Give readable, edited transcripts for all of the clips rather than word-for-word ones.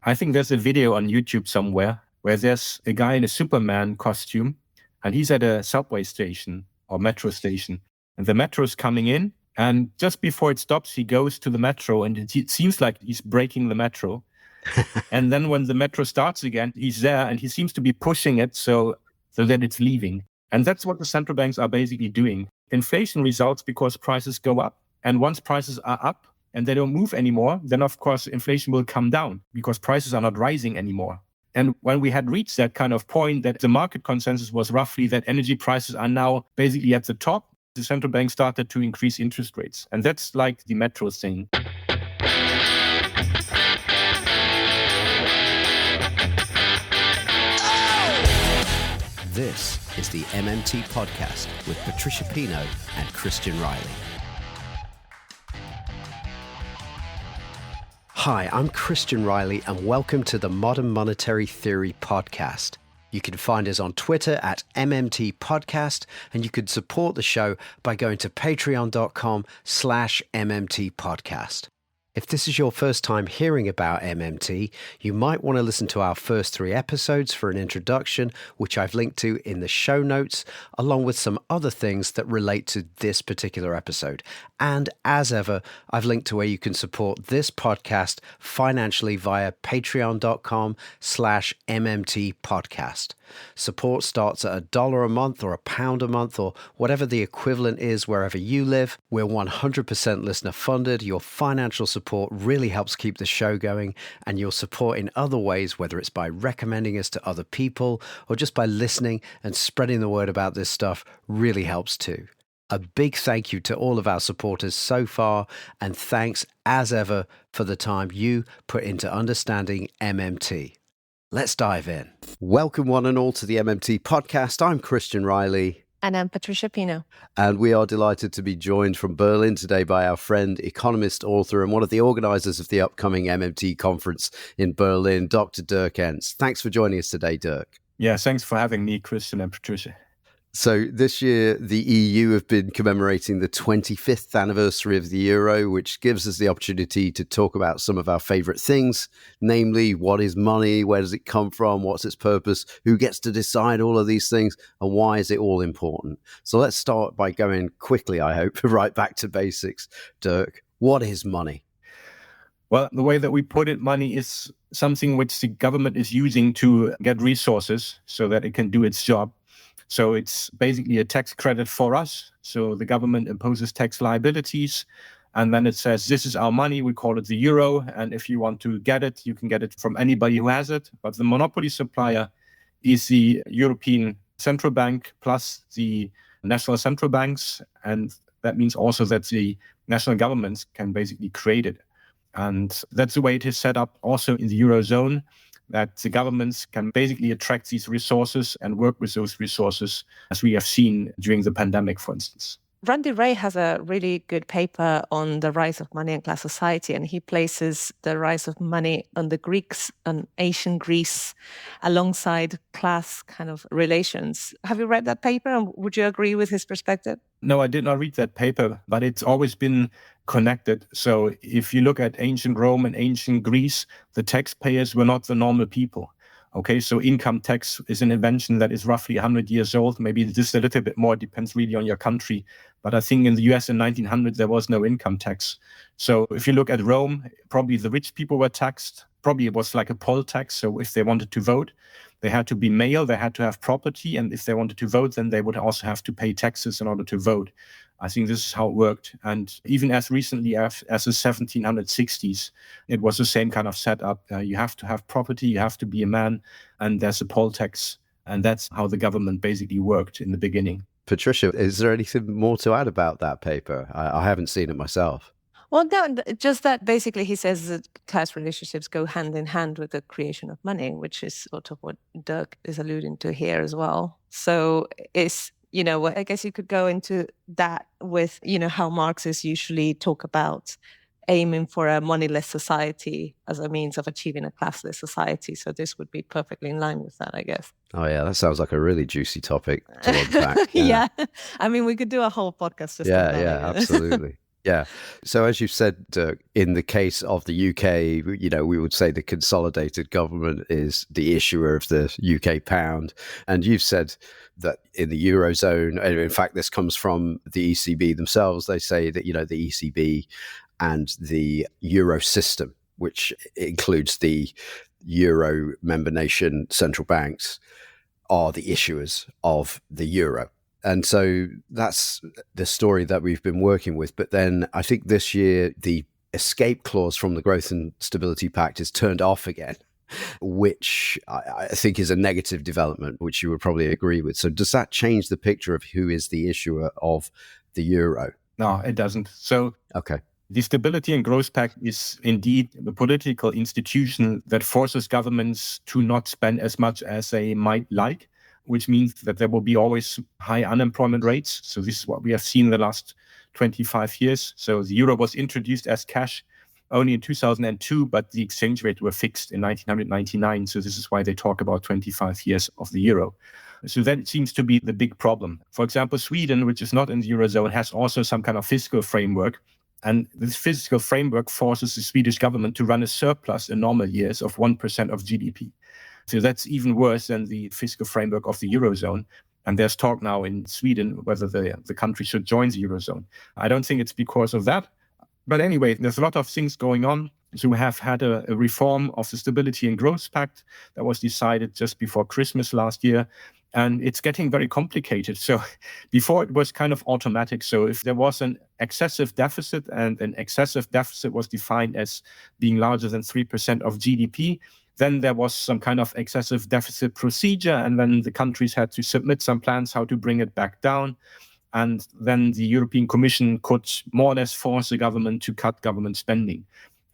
I think there's a video on YouTube somewhere where there's a guy in a Superman costume and he's at a subway station or metro station and the metro is coming in. And just before it stops, he goes to the metro and it seems like he's breaking the metro. And then when the metro starts again, he's there and he seems to be pushing it so that it's leaving. And that's what the central banks are basically doing. Inflation results because prices go up. And once prices are up and they don't move anymore, then of course inflation will come down because prices are not rising anymore. And when we had reached that kind of point that the market consensus was roughly that energy prices are now basically at the top, the central bank started to increase interest rates. And that's like the metro thing. This is the MMT Podcast with Patricia Pino and Christian Riley. Hi, I'm Christian Riley and welcome to the Modern Monetary Theory Podcast. You can find us on Twitter at MMT Podcast, and you can support the show by going to patreon.com/MMT Podcast. If this is your first time hearing about MMT, you might want to listen to our first 3 episodes for an introduction, which I've linked to in the show notes, along with some other things that relate to this particular episode. And as ever, I've linked to where you can support this podcast financially via patreon.com/MMT Podcast. Support starts at $1 a month or £1 a month or whatever the equivalent is wherever you live. We're 100% listener funded. Your financial support really helps keep the show going, and your support in other ways, whether it's by recommending us to other people or just by listening and spreading the word about this stuff, really helps too. A big thank you to all of our supporters so far, and thanks as ever for the time you put into understanding MMT. Let's dive in. Welcome one and all to the MMT Podcast. I'm Christian Riley. And I'm Patricia Pino. And we are delighted to be joined from Berlin today by our friend, economist, author, and one of the organizers of the upcoming MMT conference in Berlin, Dr. Dirk Ehnts. Thanks for joining us today, Dirk. Yeah, thanks for having me, Christian and Patricia. So this year, the EU have been commemorating the 25th anniversary of the euro, which gives us the opportunity to talk about some of our favorite things, namely, what is money, where does it come from, what's its purpose, who gets to decide all of these things, and why is it all important? So let's start by going quickly, I hope, right back to basics. Dirk, what is money? Well, the way that we put it, money is something which the government is using to get resources so that it can do its job. So it's basically a tax credit for us. So the government imposes tax liabilities, and then it says, this is our money, we call it the euro, and if you want to get it, you can get it from anybody who has it. But the monopoly supplier is the European Central Bank plus the national central banks, and that means also that the national governments can basically create it. And that's the way it is set up also in the Eurozone, that the governments can basically attract these resources and work with those resources, as we have seen during the pandemic, for instance. Randy Ray has a really good paper on the rise of money and class society, and he places the rise of money on the Greeks and ancient Greece alongside class kind of relations. Have you read that paper, and would you agree with his perspective? No, I did not read that paper, but it's always been connected. So if you look at ancient Rome and ancient Greece, the taxpayers were not the normal people. Okay, so income tax is an invention that is roughly 100 years old. Maybe just a little bit more, depends really on your country. But I think in the US in 1900, there was no income tax. So if you look at Rome, probably the rich people were taxed. Probably it was like a poll tax. So if they wanted to vote, they had to be male, they had to have property. And if they wanted to vote, then they would also have to pay taxes in order to vote. I think this is how it worked. And even as recently as the 1760s, it was the same kind of setup. You have to have property, you have to be a man, and there's a poll tax. And that's how the government basically worked in the beginning. Patricia, is there anything more to add about that paper? I haven't seen it myself. Well, no, just that basically he says that class relationships go hand in hand with the creation of money, which is sort of what Dirk is alluding to here as well. So it's, I guess you could go into that with, how Marxists usually talk about aiming for a moneyless society as a means of achieving a classless society. So this would be perfectly in line with that, I guess. Oh, yeah, that sounds like a really juicy topic to unpack. Yeah. I mean, we could do a whole podcast just on that. Yeah, absolutely. Yeah. So as you said, in the case of the UK, we would say the consolidated government is the issuer of the UK pound. And you've said that in the Eurozone, and in fact, this comes from the ECB themselves, they say that, the ECB and the Euro system, which includes the Euro member nation central banks, are the issuers of the euro. And so that's the story that we've been working with. But then I think this year, the escape clause from the Growth and Stability Pact is turned off again, which I think is a negative development, which you would probably agree with. So does that change the picture of who is the issuer of the euro? No, it doesn't. So okay. The Stability and Growth Pact is indeed the political institution that forces governments to not spend as much as they might like, which means that there will be always high unemployment rates. So this is what we have seen in the last 25 years. So the euro was introduced as cash only in 2002, but the exchange rate were fixed in 1999. So this is why they talk about 25 years of the euro. So that seems to be the big problem. For example, Sweden, which is not in the Eurozone, has also some kind of fiscal framework. And this fiscal framework forces the Swedish government to run a surplus in normal years of 1% of GDP. So that's even worse than the fiscal framework of the Eurozone. And there's talk now in Sweden whether the country should join the Eurozone. I don't think it's because of that. But anyway, there's a lot of things going on. So we have had a reform of the Stability and Growth Pact that was decided just before Christmas last year. And it's getting very complicated. So before it was kind of automatic. So if there was an excessive deficit, and an excessive deficit was defined as being larger than 3% of GDP, then there was some kind of excessive deficit procedure. And then the countries had to submit some plans how to bring it back down. And then the European Commission could more or less force the government to cut government spending.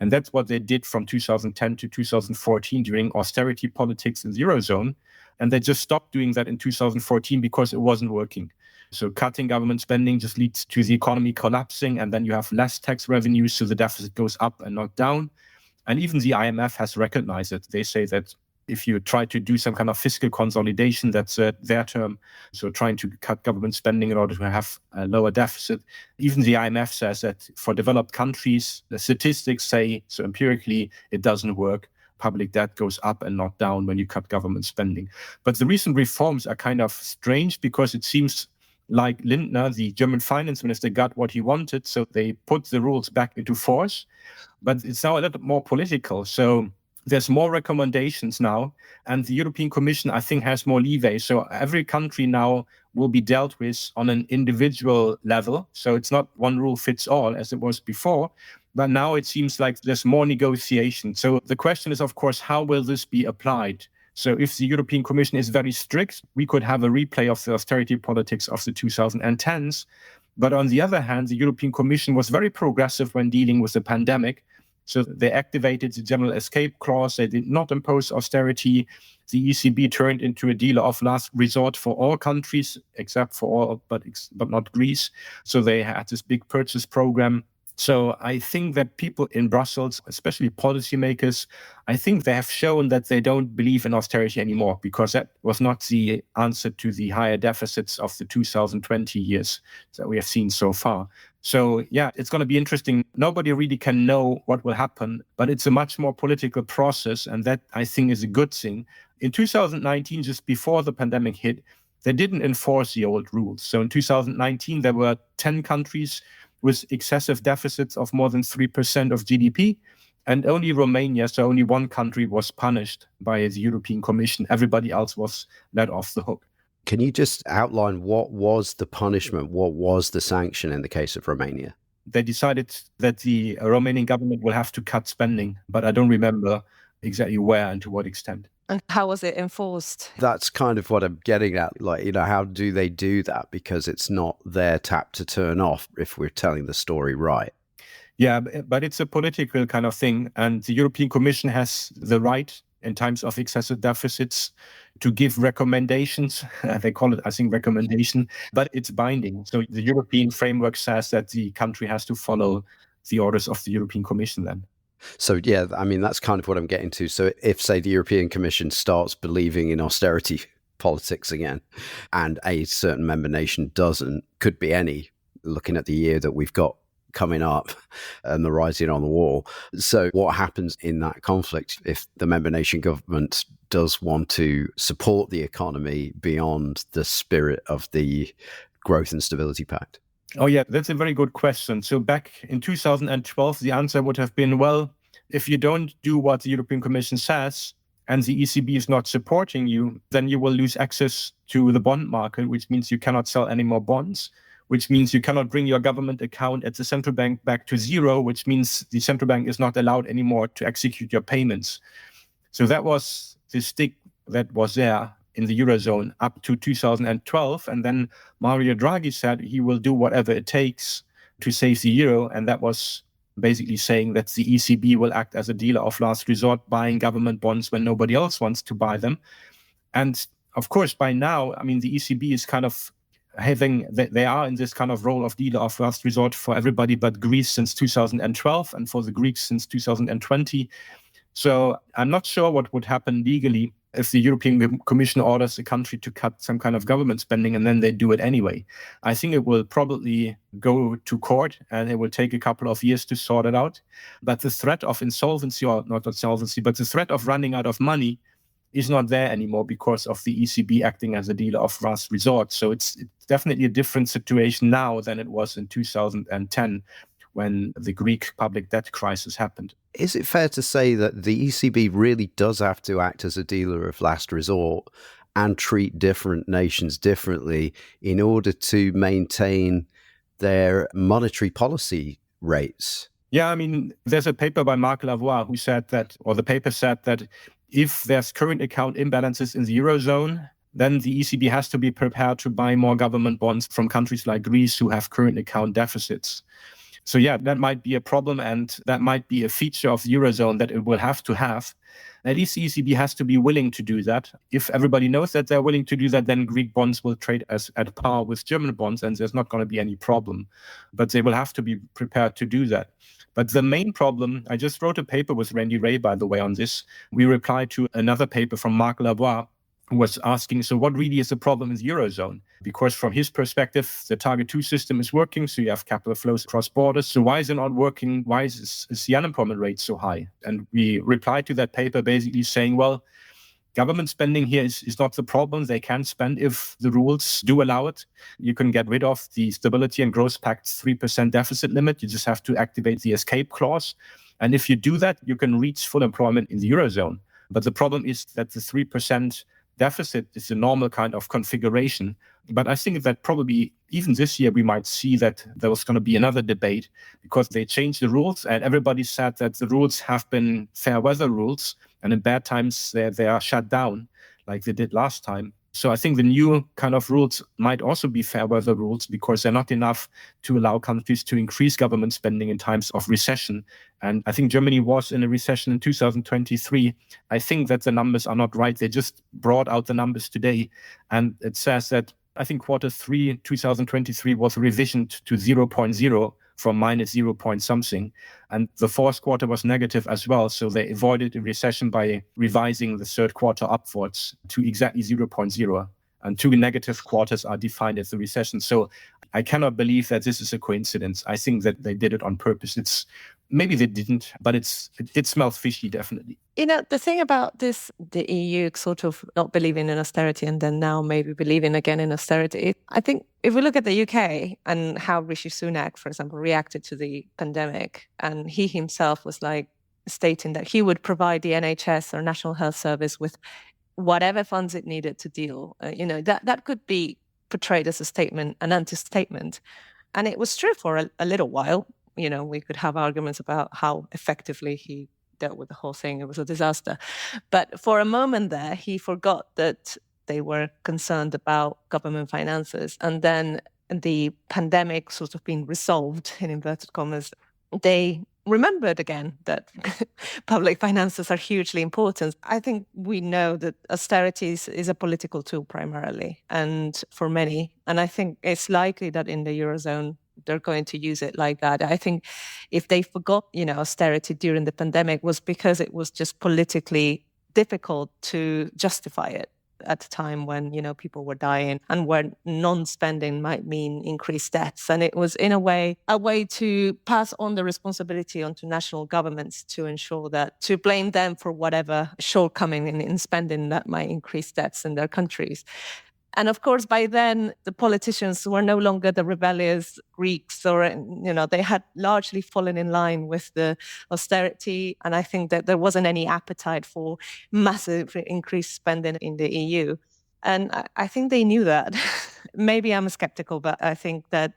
And that's what they did from 2010 to 2014 during austerity politics in the Eurozone. And they just stopped doing that in 2014 because it wasn't working. So cutting government spending just leads to the economy collapsing, and then you have less tax revenues, so the deficit goes up and not down. And even the IMF has recognized it. They say that if you try to do some kind of fiscal consolidation, that's their term, so trying to cut government spending in order to have a lower deficit. Even the IMF says that for developed countries, the statistics say, so empirically, it doesn't work. Public debt goes up and not down when you cut government spending. But the recent reforms are kind of strange because it seems like Lindner, the German finance minister, got what he wanted. So they put the rules back into force. But it's now a little more political. So there's more recommendations now. And the European Commission, I think, has more leeway. So every country now will be dealt with on an individual level. So it's not one rule fits all as it was before. But now it seems like there's more negotiation. So the question is, of course, how will this be applied? So if the European Commission is very strict, we could have a replay of the austerity politics of the 2010s. But on the other hand, the European Commission was very progressive when dealing with the pandemic. So they activated the general escape clause. They did not impose austerity. The ECB turned into a dealer of last resort for all countries, except for all, but not Greece. So they had this big purchase program. So I think that people in Brussels, especially policymakers, I think they have shown that they don't believe in austerity anymore, because that was not the answer to the higher deficits of the 2020 years that we have seen so far. So yeah, it's going to be interesting. Nobody really can know what will happen, but it's a much more political process. And that, I think, is a good thing. In 2019, just before the pandemic hit, they didn't enforce the old rules. So in 2019, there were 10 countries with excessive deficits of more than 3% of GDP. And only Romania, so only one country, was punished by the European Commission. Everybody else was let off the hook. Can you just outline what was the punishment? What was the sanction in the case of Romania? They decided that the Romanian government will have to cut spending, but I don't remember exactly where and to what extent. And how was it enforced? That's kind of what I'm getting at. Like, how do they do that? Because it's not their tap to turn off, if we're telling the story right. Yeah, but it's a political kind of thing. And the European Commission has the right, in times of excessive deficits, to give recommendations. They call it, I think, recommendation, but it's binding. So the European framework says that the country has to follow the orders of the European Commission then. So, yeah, I mean, that's kind of what I'm getting to. So if, say, the European Commission starts believing in austerity politics again, and a certain member nation doesn't, could be any, looking at the year that we've got coming up and the writing on the wall. So what happens in that conflict if the member nation government does want to support the economy beyond the spirit of the Growth and Stability Pact? Oh, yeah, that's a very good question. So back in 2012, the answer would have been, well, if you don't do what the European Commission says and the ECB is not supporting you, then you will lose access to the bond market, which means you cannot sell any more bonds, which means you cannot bring your government account at the central bank back to zero, which means the central bank is not allowed anymore to execute your payments. So that was the stick that was there in the Eurozone up to 2012. And then Mario Draghi said he will do whatever it takes to save the euro. And that was basically saying that the ECB will act as a dealer of last resort, buying government bonds when nobody else wants to buy them. And of course, by now, I mean, the ECB is kind of they are in this kind of role of dealer of last resort for everybody but Greece since 2012 and for the Greeks since 2020. So I'm not sure what would happen legally if the European Commission orders a country to cut some kind of government spending and then they do it anyway. I think it will probably go to court and it will take a couple of years to sort it out. But the threat of insolvency, or not insolvency, but the threat of running out of money is not there anymore because of the ECB acting as a dealer of last resort. So it's definitely a different situation now than it was in 2010 when the Greek public debt crisis happened. Is it fair to say that the ECB really does have to act as a dealer of last resort and treat different nations differently in order to maintain their monetary policy rates? Yeah, I mean, there's a paper by Marc Lavoie who said that, or the paper said that if there's current account imbalances in the Eurozone, then the ECB has to be prepared to buy more government bonds from countries like Greece who have current account deficits. So yeah, that might be a problem, and that might be a feature of the Eurozone that it will have to have. At least the ECB has to be willing to do that. If everybody knows that they're willing to do that, then Greek bonds will trade at par with German bonds, and there's not going to be any problem. But they will have to be prepared to do that. But the main problem, I just wrote a paper with Randy Ray, by the way, on this. We replied to another paper from Marc Lavoie, who was asking, so what really is the problem in the Eurozone? Because from his perspective, the Target 2 system is working, so you have capital flows across borders. So why is it not working? Why is the unemployment rate so high? And we replied to that paper basically saying, well, government spending here is not the problem. They can spend if the rules do allow it. You can get rid of the Stability and Growth Pact's 3% deficit limit. You just have to activate the escape clause. And if you do that, you can reach full employment in the Eurozone. But the problem is that the 3% deficit is a normal kind of configuration. But I think that probably even this year we might see that there was going to be another debate because they changed the rules and everybody said that the rules have been fair weather rules and in bad times they are shut down like they did last time. So I think the new kind of rules might also be fair weather rules because they're not enough to allow countries to increase government spending in times of recession. And I think Germany was in a recession in 2023. I think that the numbers are not right. They just brought out the numbers today. And it says that I think Q3 2023 was revisioned to 0.0 from minus 0 point something. And the fourth quarter was negative as well. So they avoided a recession by revising the third quarter upwards to exactly 0.0. And 2 negative quarters are defined as the recession. So I cannot believe that this is a coincidence. I think that they did it on purpose. Maybe they didn't, but it smells fishy, definitely. You know, the thing about this, the EU sort of not believing in austerity and then now maybe believing again in austerity, I think if we look at the UK and how Rishi Sunak, for example, reacted to the pandemic, and he himself was like stating that he would provide the NHS or National Health Service with whatever funds it needed to deal, that could be portrayed as a statement, an anti-statement. And it was true for a little while. You know, we could have arguments about how effectively he dealt with the whole thing. It was a disaster. But for a moment there, he forgot that they were concerned about government finances. And then the pandemic sort of being resolved, in inverted commas, they remembered again that public finances are hugely important. I think we know that austerity is a political tool primarily, and for many. And I think it's likely that in the Eurozone, they're going to use it like that. I think if they forgot, austerity during the pandemic was because it was just politically difficult to justify it. at a time when, people were dying and where non-spending might mean increased debts. And it was, in a way to pass on the responsibility onto national governments to ensure that, to blame them for whatever shortcoming in spending that might increase debts in their countries. And of course, by then, the politicians were no longer the rebellious Greeks, or, they had largely fallen in line with the austerity. And I think that there wasn't any appetite for massive increased spending in the EU. And I think they knew that. Maybe I'm skeptical, but I think that,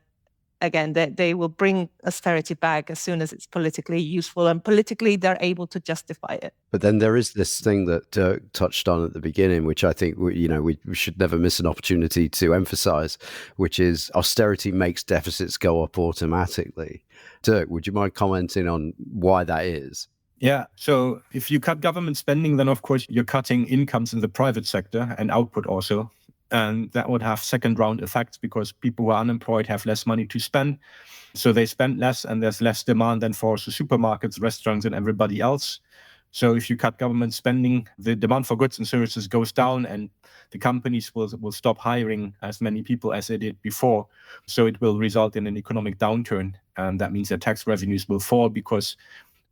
again, that they will bring austerity back as soon as it's politically useful and politically they're able to justify it. But then there is this thing that Dirk touched on at the beginning, which I think we should never miss an opportunity to emphasize, which is austerity makes deficits go up automatically. Dirk, would you mind commenting on why that is? Yeah. So if you cut government spending, then of course you're cutting incomes in the private sector and output also. And that would have second round effects because people who are unemployed have less money to spend. So they spend less and there's less demand than for the supermarkets, restaurants and everybody else. So if you cut government spending, the demand for goods and services goes down and the companies will stop hiring as many people as they did before. So it will result in an economic downturn. And that means that tax revenues will fall because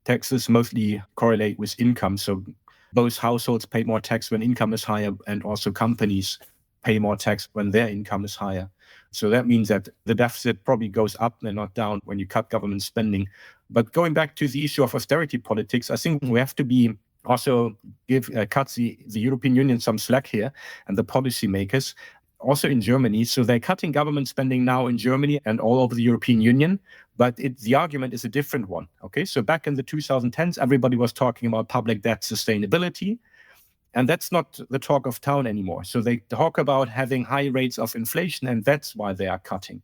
taxes mostly correlate with income. So both households pay more tax when income is higher and also companies pay more tax when their income is higher. So that means that the deficit probably goes up and not down when you cut government spending. But going back to the issue of austerity politics, I think we have to be also cut the European Union some slack here and the policymakers, also in Germany. So they're cutting government spending now in Germany and all over the European Union. But the argument is a different one. Okay, so back in the 2010s, everybody was talking about public debt sustainability. And that's not the talk of town anymore. So they talk about having high rates of inflation, and that's why they are cutting.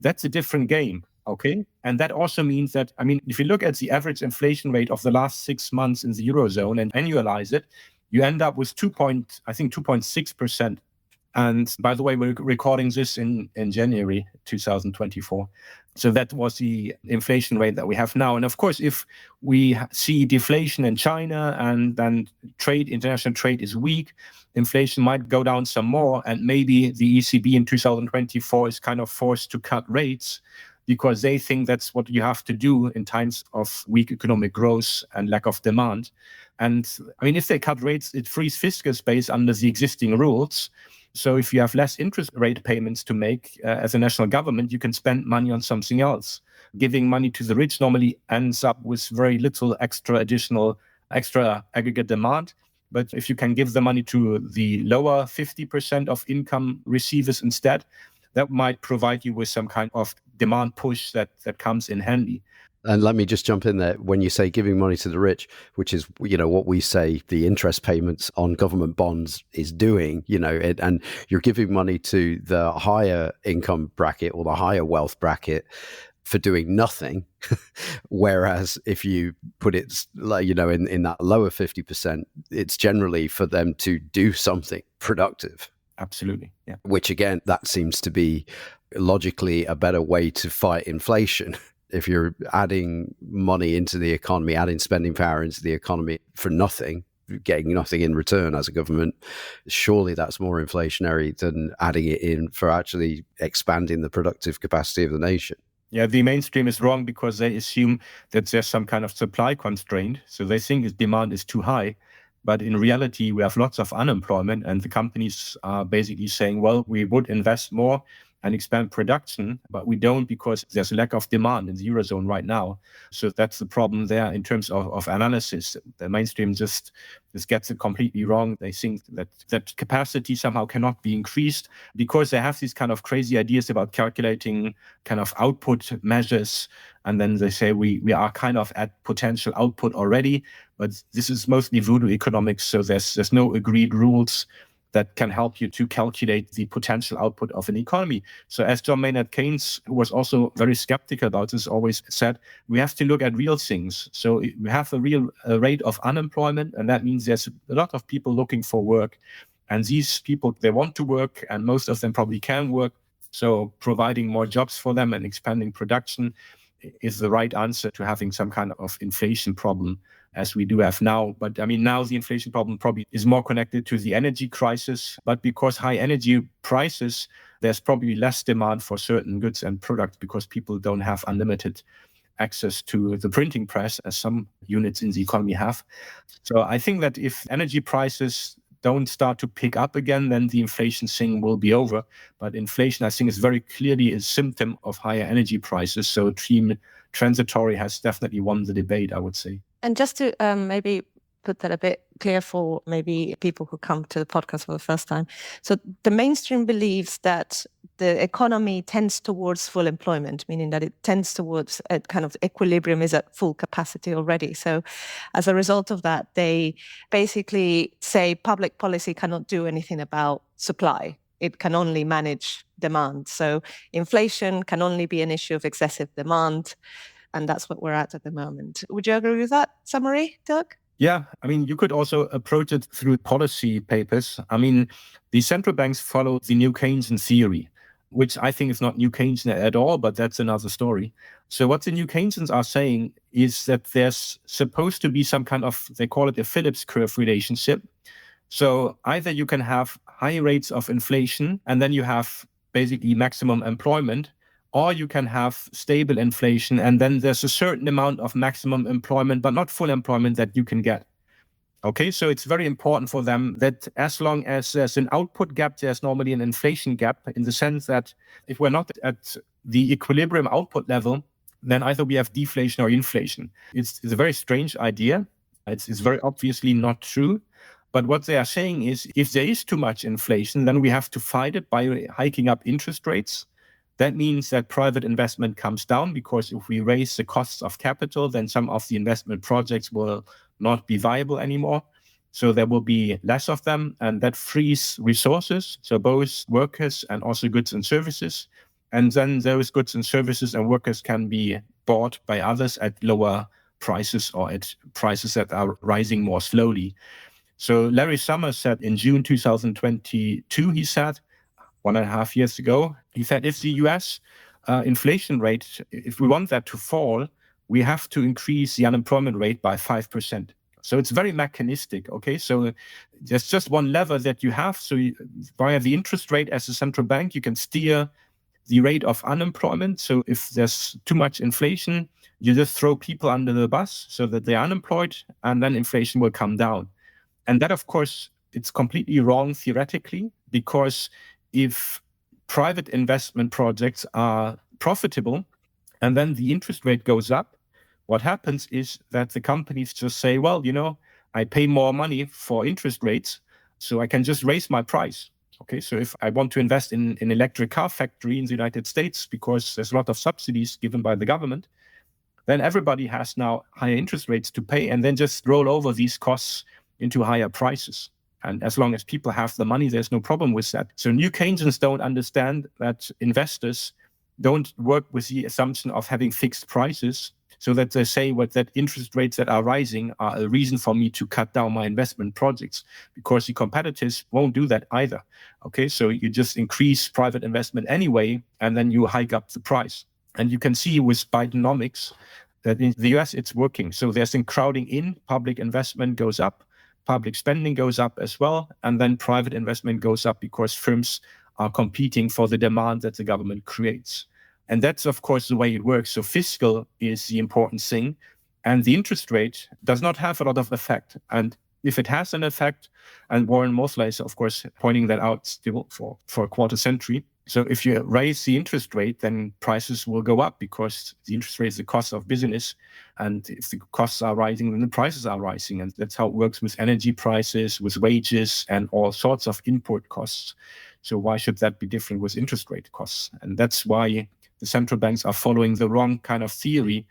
That's a different game, okay? And that also means that, if you look at the average inflation rate of the last 6 months in the Eurozone and annualize it, you end up with 2.6%. And by the way, we're recording this in January 2024. So that was the inflation rate that we have now. And of course, if we see deflation in China and then international trade is weak, inflation might go down some more. And maybe the ECB in 2024 is kind of forced to cut rates because they think that's what you have to do in times of weak economic growth and lack of demand. And if they cut rates, it frees fiscal space under the existing rules. So if you have less interest rate payments to make as a national government, you can spend money on something else. Giving money to the rich normally ends up with very little extra aggregate demand. But if you can give the money to the lower 50% of income receivers instead, that might provide you with some kind of demand push that comes in handy. And let me just jump in there. When you say giving money to the rich, which is, what we say the interest payments on government bonds is doing, and you're giving money to the higher income bracket or the higher wealth bracket for doing nothing. Whereas if you put it, in that lower 50%, it's generally for them to do something productive. Absolutely. Yeah. Which again, that seems to be logically a better way to fight inflation. If you're adding money into the economy, adding spending power into the economy for nothing, getting nothing in return as a government, surely that's more inflationary than adding it in for actually expanding the productive capacity of the nation. Yeah, the mainstream is wrong because they assume that there's some kind of supply constraint. So they think demand is too high. But in reality, we have lots of unemployment and the companies are basically saying, well, we would invest more and expand production, but we don't because there's a lack of demand in the Eurozone right now. So that's the problem there in terms of analysis. The mainstream just gets it completely wrong. They think that capacity somehow cannot be increased because they have these kind of crazy ideas about calculating kind of output measures. And then they say we are kind of at potential output already, but this is mostly voodoo economics. So there's no agreed rules that can help you to calculate the potential output of an economy. So as John Maynard Keynes, who was also very skeptical about this, always said, we have to look at real things. So we have a real rate of unemployment, and that means there's a lot of people looking for work. And these people, they want to work, and most of them probably can work. So providing more jobs for them and expanding production is the right answer to having some kind of inflation problem. as we do have now. But I mean, now the inflation problem probably is more connected to the energy crisis. But because high energy prices, there's probably less demand for certain goods and products because people don't have unlimited access to the printing press as some units in the economy have. So I think that if energy prices don't start to pick up again, then the inflation thing will be over. But inflation, I think, is very clearly a symptom of higher energy prices. So team transitory has definitely won the debate, I would say. And just to maybe put that a bit clear for maybe people who come to the podcast for the first time. So the mainstream believes that the economy tends towards full employment, meaning that it tends towards a kind of equilibrium, is at full capacity already. So as a result of that, they basically say public policy cannot do anything about supply. It can only manage demand. So inflation can only be an issue of excessive demand. And that's what we're at the moment. Would you agree with that summary, Dirk? Yeah, I mean, you could also approach it through policy papers. I mean, the central banks follow the New Keynesian theory, which I think is not New Keynesian at all, but that's another story. So what the New Keynesians are saying is that there's supposed to be some kind of, they call it a Phillips curve relationship. So either you can have high rates of inflation and then you have basically maximum employment, or you can have stable inflation and then there's a certain amount of maximum employment, but not full employment that you can get. Okay, so it's very important for them that as long as there's an output gap, there's normally an inflation gap, in the sense that if we're not at the equilibrium output level, then either we have deflation or inflation. It's a very strange idea. It's very obviously not true. But what they are saying is if there is too much inflation, then we have to fight it by hiking up interest rates. That means that private investment comes down, because if we raise the costs of capital, then some of the investment projects will not be viable anymore. So there will be less of them, and that frees resources, so both workers and also goods and services. And then those goods and services and workers can be bought by others at lower prices or at prices that are rising more slowly. So Larry Summers said in June 2022, he said, 1.5 years ago, he said, if the US inflation rate, if we want that to fall, we have to increase the unemployment rate by 5%. So it's very mechanistic, okay? So there's just one lever that you have. So via the interest rate as a central bank, you can steer the rate of unemployment. So if there's too much inflation, you just throw people under the bus so that they're unemployed, and then inflation will come down. And that, of course, it's completely wrong theoretically, because if private investment projects are profitable and then the interest rate goes up, what happens is that the companies just say, well, I pay more money for interest rates, so I can just raise my price. Okay, so if I want to invest in an electric car factory in the United States because there's a lot of subsidies given by the government, then everybody has now higher interest rates to pay and then just roll over these costs into higher prices. And as long as people have the money, there's no problem with that. So New Keynesians don't understand that investors don't work with the assumption of having fixed prices, so that they say that interest rates that are rising are a reason for me to cut down my investment projects, because the competitors won't do that either. Okay, so you just increase private investment anyway, and then you hike up the price. And you can see with Bidenomics that in the US it's working. So there's a crowding in, public investment goes up, public spending goes up as well, and then private investment goes up because firms are competing for the demand that the government creates. And that's, of course, the way it works. So fiscal is the important thing, and the interest rate does not have a lot of effect. And if it has an effect, and Warren Mosler is, of course, pointing that out still for a quarter century. So if you raise the interest rate, then prices will go up, because the interest rate is the cost of business. And if the costs are rising, then the prices are rising. And that's how it works with energy prices, with wages, and all sorts of input costs. So why should that be different with interest rate costs? And that's why the central banks are following the wrong kind of theory.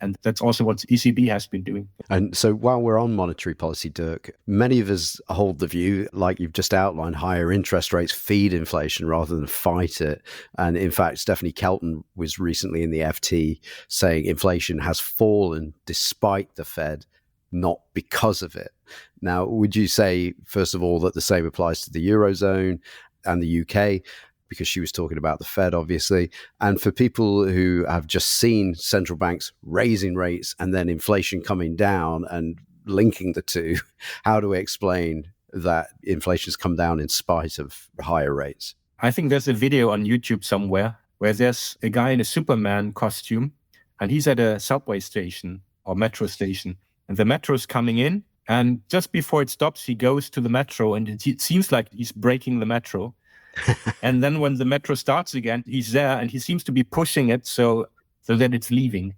And that's also what ECB has been doing. And so while we're on monetary policy, Dirk, many of us hold the view, like you've just outlined, higher interest rates feed inflation rather than fight it. And in fact, Stephanie Kelton was recently in the FT saying inflation has fallen despite the Fed, not because of it. Now, would you say, first of all, that the same applies to the Eurozone and the UK? Because she was talking about the Fed, obviously. And for people who have just seen central banks raising rates and then inflation coming down and linking the two, how do we explain that inflation's come down in spite of higher rates? I think there's a video on YouTube somewhere where there's a guy in a Superman costume, and he's at a subway station or metro station, and the metro's coming in, and just before it stops, he goes to the metro, and it seems like he's breaking the metro. And then when the metro starts again, he's there, and he seems to be pushing it so that it's leaving.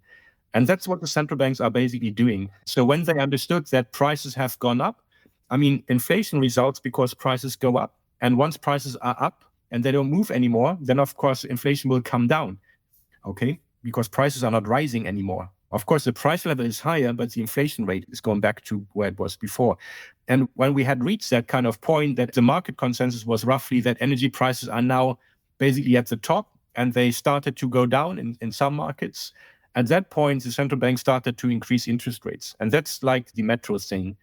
And that's what the central banks are basically doing. So when they understood that prices have gone up, I mean, inflation results because prices go up. And once prices are up and they don't move anymore, then of course inflation will come down, okay? Because prices are not rising anymore. Of course, the price level is higher, but the inflation rate is going back to where it was before. And when we had reached that kind of point, that the market consensus was roughly that energy prices are now basically at the top, and they started to go down in some markets. At that point, the central bank started to increase interest rates. And that's like the metro thing,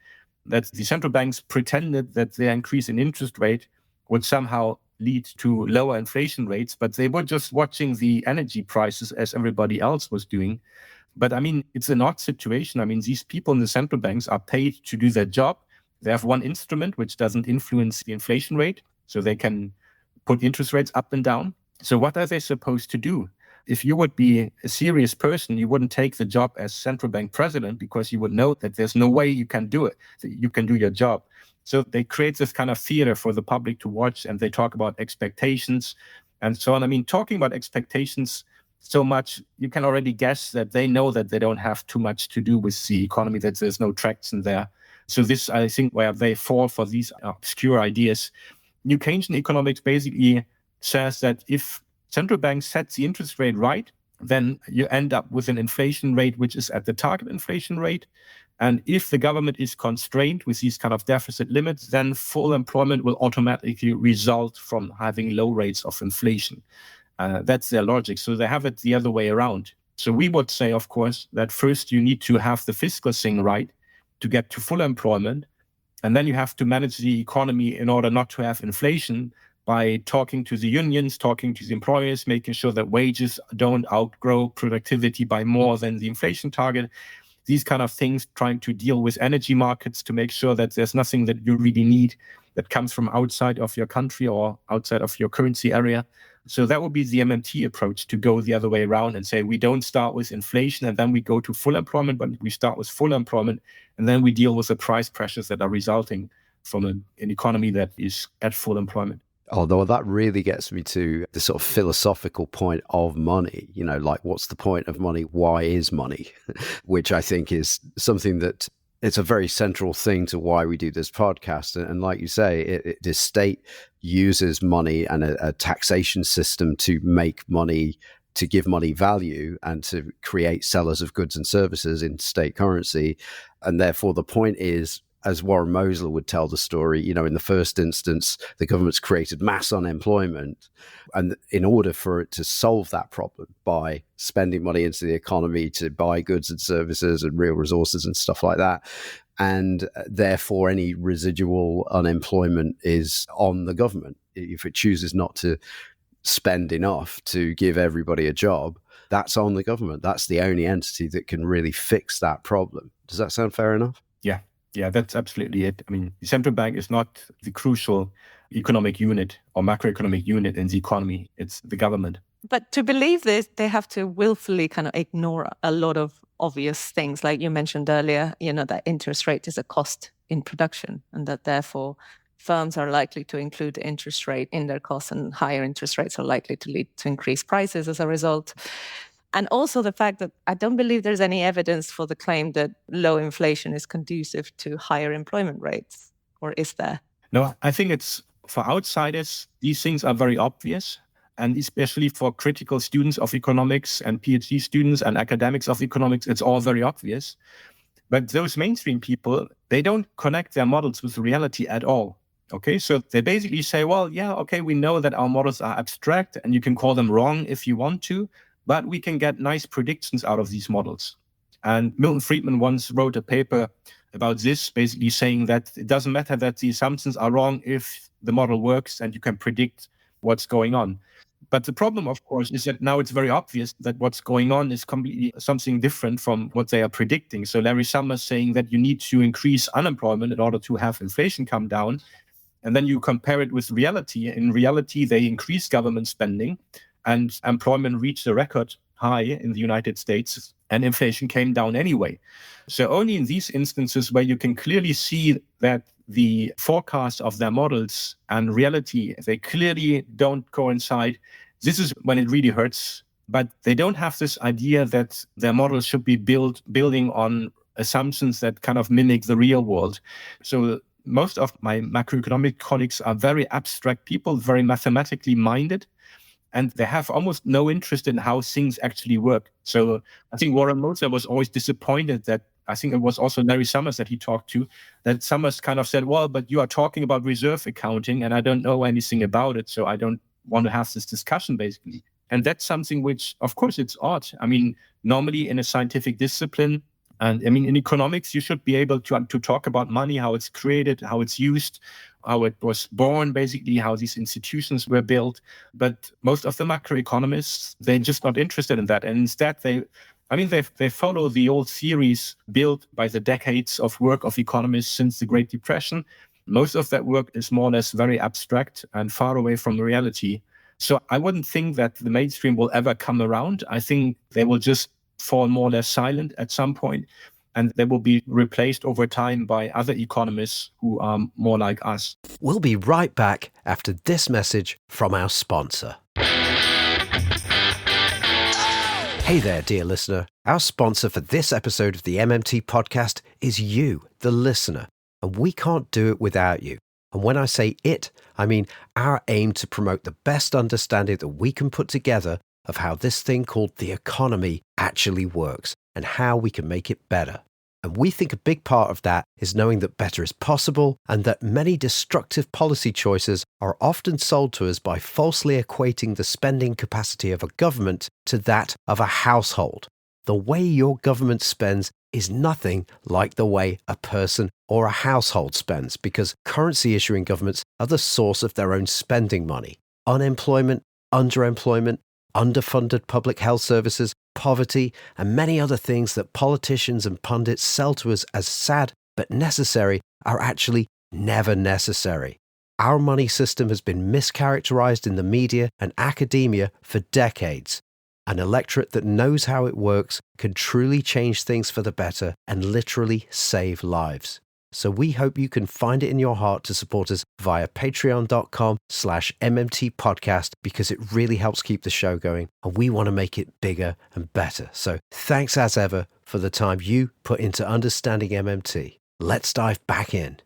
that the central banks pretended that their increase in interest rate would somehow lead to lower inflation rates, but they were just watching the energy prices as everybody else was doing. But I mean, it's an odd situation. I mean, these people in the central banks are paid to do their job. They have one instrument which doesn't influence the inflation rate, so they can put interest rates up and down. So what are they supposed to do? If you would be a serious person, you wouldn't take the job as central bank president, because you would know that there's no way you can do it, that you can do your job. So they create this kind of theater for the public to watch, and they talk about expectations and so on. I mean, talking about expectations so much, you can already guess that they know that they don't have too much to do with the economy, that there's no traction there. So this, I think, where they fall for these obscure ideas. New Keynesian economics basically says that if central banks set the interest rate right, then you end up with an inflation rate which is at the target inflation rate. And if the government is constrained with these kind of deficit limits, then full employment will automatically result from having low rates of inflation. That's their logic. So they have it the other way around. So we would say, of course, that first you need to have the fiscal thing right to get to full employment. And then you have to manage the economy in order not to have inflation by talking to the unions, talking to the employers, making sure that wages don't outgrow productivity by more than the inflation target. These kind of things, trying to deal with energy markets to make sure that there's nothing that you really need that comes from outside of your country or outside of your currency area. So that would be the MMT approach, to go the other way around and say we don't start with inflation and then we go to full employment, but we start with full employment and then we deal with the price pressures that are resulting from an economy that is at full employment. Although that really gets me to the sort of philosophical point of money, you know, like what's the point of money? Why is money? Which I think is something that it's a very central thing to why we do this podcast. And like you say, the state uses money and a taxation system to make money, to give money value and to create sellers of goods and services in state currency. And therefore the point is, as Warren Mosler would tell the story, you know, in the first instance, the government's created mass unemployment. And in order for it to solve that problem by spending money into the economy to buy goods and services and real resources and stuff like that, and therefore any residual unemployment is on the government. If it chooses not to spend enough to give everybody a job, that's on the government. That's the only entity that can really fix that problem. Does that sound fair enough? Yeah, that's absolutely it. I mean, the central bank is not the crucial economic unit or macroeconomic unit in the economy. It's the government. But to believe this, they have to willfully kind of ignore a lot of obvious things. Like you mentioned earlier, you know, that interest rate is a cost in production, and that therefore firms are likely to include the interest rate in their costs, and higher interest rates are likely to lead to increased prices as a result. And also the fact that I don't believe there's any evidence for the claim that low inflation is conducive to higher employment rates, or is there? No, I think it's, for outsiders, these things are very obvious. And especially for critical students of economics and PhD students and academics of economics, it's all very obvious. But those mainstream people, they don't connect their models with reality at all. Okay, so they basically say, well, yeah, okay, we know that our models are abstract and you can call them wrong if you want to, but we can get nice predictions out of these models. And Milton Friedman once wrote a paper about this, basically saying that it doesn't matter that the assumptions are wrong if the model works and you can predict what's going on. But the problem, of course, is that now it's very obvious that what's going on is completely something different from what they are predicting. So Larry Summers saying that you need to increase unemployment in order to have inflation come down. And then you compare it with reality. In reality, they increased government spending and employment reached a record high in the United States, and inflation came down anyway. So only in these instances where you can clearly see that the forecast of their models and reality, they clearly don't coincide, this is when it really hurts. But they don't have this idea that their models should be building on assumptions that kind of mimic the real world. So most of my macroeconomic colleagues are very abstract people, very mathematically minded, and they have almost no interest in how things actually work. So I think Warren Moser was always disappointed that, I think it was also Larry Summers that he talked to, that Summers kind of said, well, but you are talking about reserve accounting and I don't know anything about it, so I don't want to have this discussion, basically. And that's something which, of course, it's odd. I mean, normally in a scientific discipline, and I mean, in economics, you should be able to talk about money, how it's created, how it's used, how it was born, basically, how these institutions were built. But most of the macroeconomists, they're just not interested in that. And instead, they follow the old theories built by the decades of work of economists since the Great Depression. Most of that work is more or less very abstract and far away from reality. So I wouldn't think that the mainstream will ever come around. I think they will just fall more or less silent at some point, and they will be replaced over time by other economists who are more like us. We'll be right back after this message from our sponsor. Hey there, dear listener. Our sponsor for this episode of the MMT podcast is you, the listener, and we can't do it without you. And when I say it, I mean our aim to promote the best understanding that we can put together of how this thing called the economy actually works and how we can make it better. And we think a big part of that is knowing that better is possible and that many destructive policy choices are often sold to us by falsely equating the spending capacity of a government to that of a household. The way your government spends is nothing like the way a person or a household spends, because currency issuing governments are the source of their own spending money. Unemployment, underemployment, underfunded public health services, poverty, and many other things that politicians and pundits sell to us as sad but necessary are actually never necessary. Our money system has been mischaracterized in the media and academia for decades. An electorate that knows how it works can truly change things for the better and literally save lives. So we hope you can find it in your heart to support us via patreon.com/MMT podcast, because it really helps keep the show going and we want to make it bigger and better. So thanks as ever for the time you put into understanding MMT. Let's dive back in.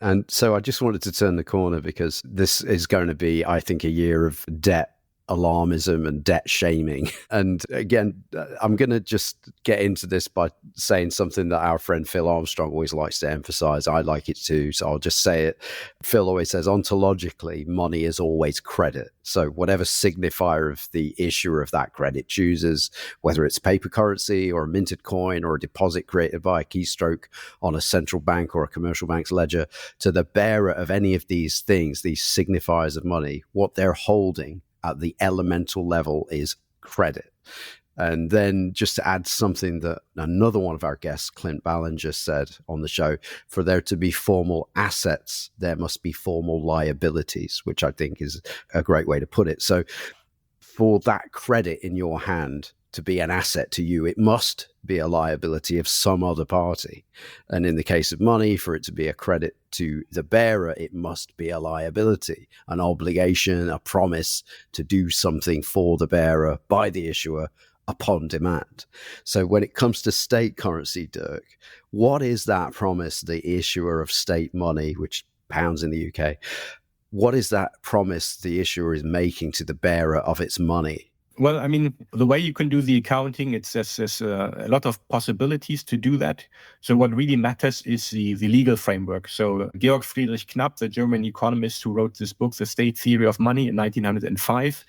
And so I just wanted to turn the corner, because this is going to be, I think, a year of debt alarmism and debt shaming. And again, I'm going to just get into this by saying something that our friend Phil Armstrong always likes to emphasize. I like it too, so I'll just say it. Phil always says, ontologically, money is always credit. So whatever signifier of the issuer of that credit chooses, whether it's paper currency or a minted coin or a deposit created by a keystroke on a central bank or a commercial bank's ledger, to the bearer of any of these things, these signifiers of money, what they're holding at the elemental level is credit. And then just to add something that another one of our guests, Clint Ballinger, said on the show, for there to be formal assets, there must be formal liabilities, which I think is a great way to put it. So for that credit in your hand to be an asset to you, it must be a liability of some other party. And in the case of money, for it to be a credit to the bearer, it must be a liability, an obligation, a promise to do something for the bearer by the issuer upon demand. So when it comes to state currency, Dirk, what is that promise the issuer of state money, which pounds in the UK, what is that promise the issuer is making to the bearer of its money? Well, I mean, the way you can do the accounting, there's a lot of possibilities to do that. So what really matters is the legal framework. So Georg Friedrich Knapp, the German economist who wrote this book, The State Theory of Money, in 1905,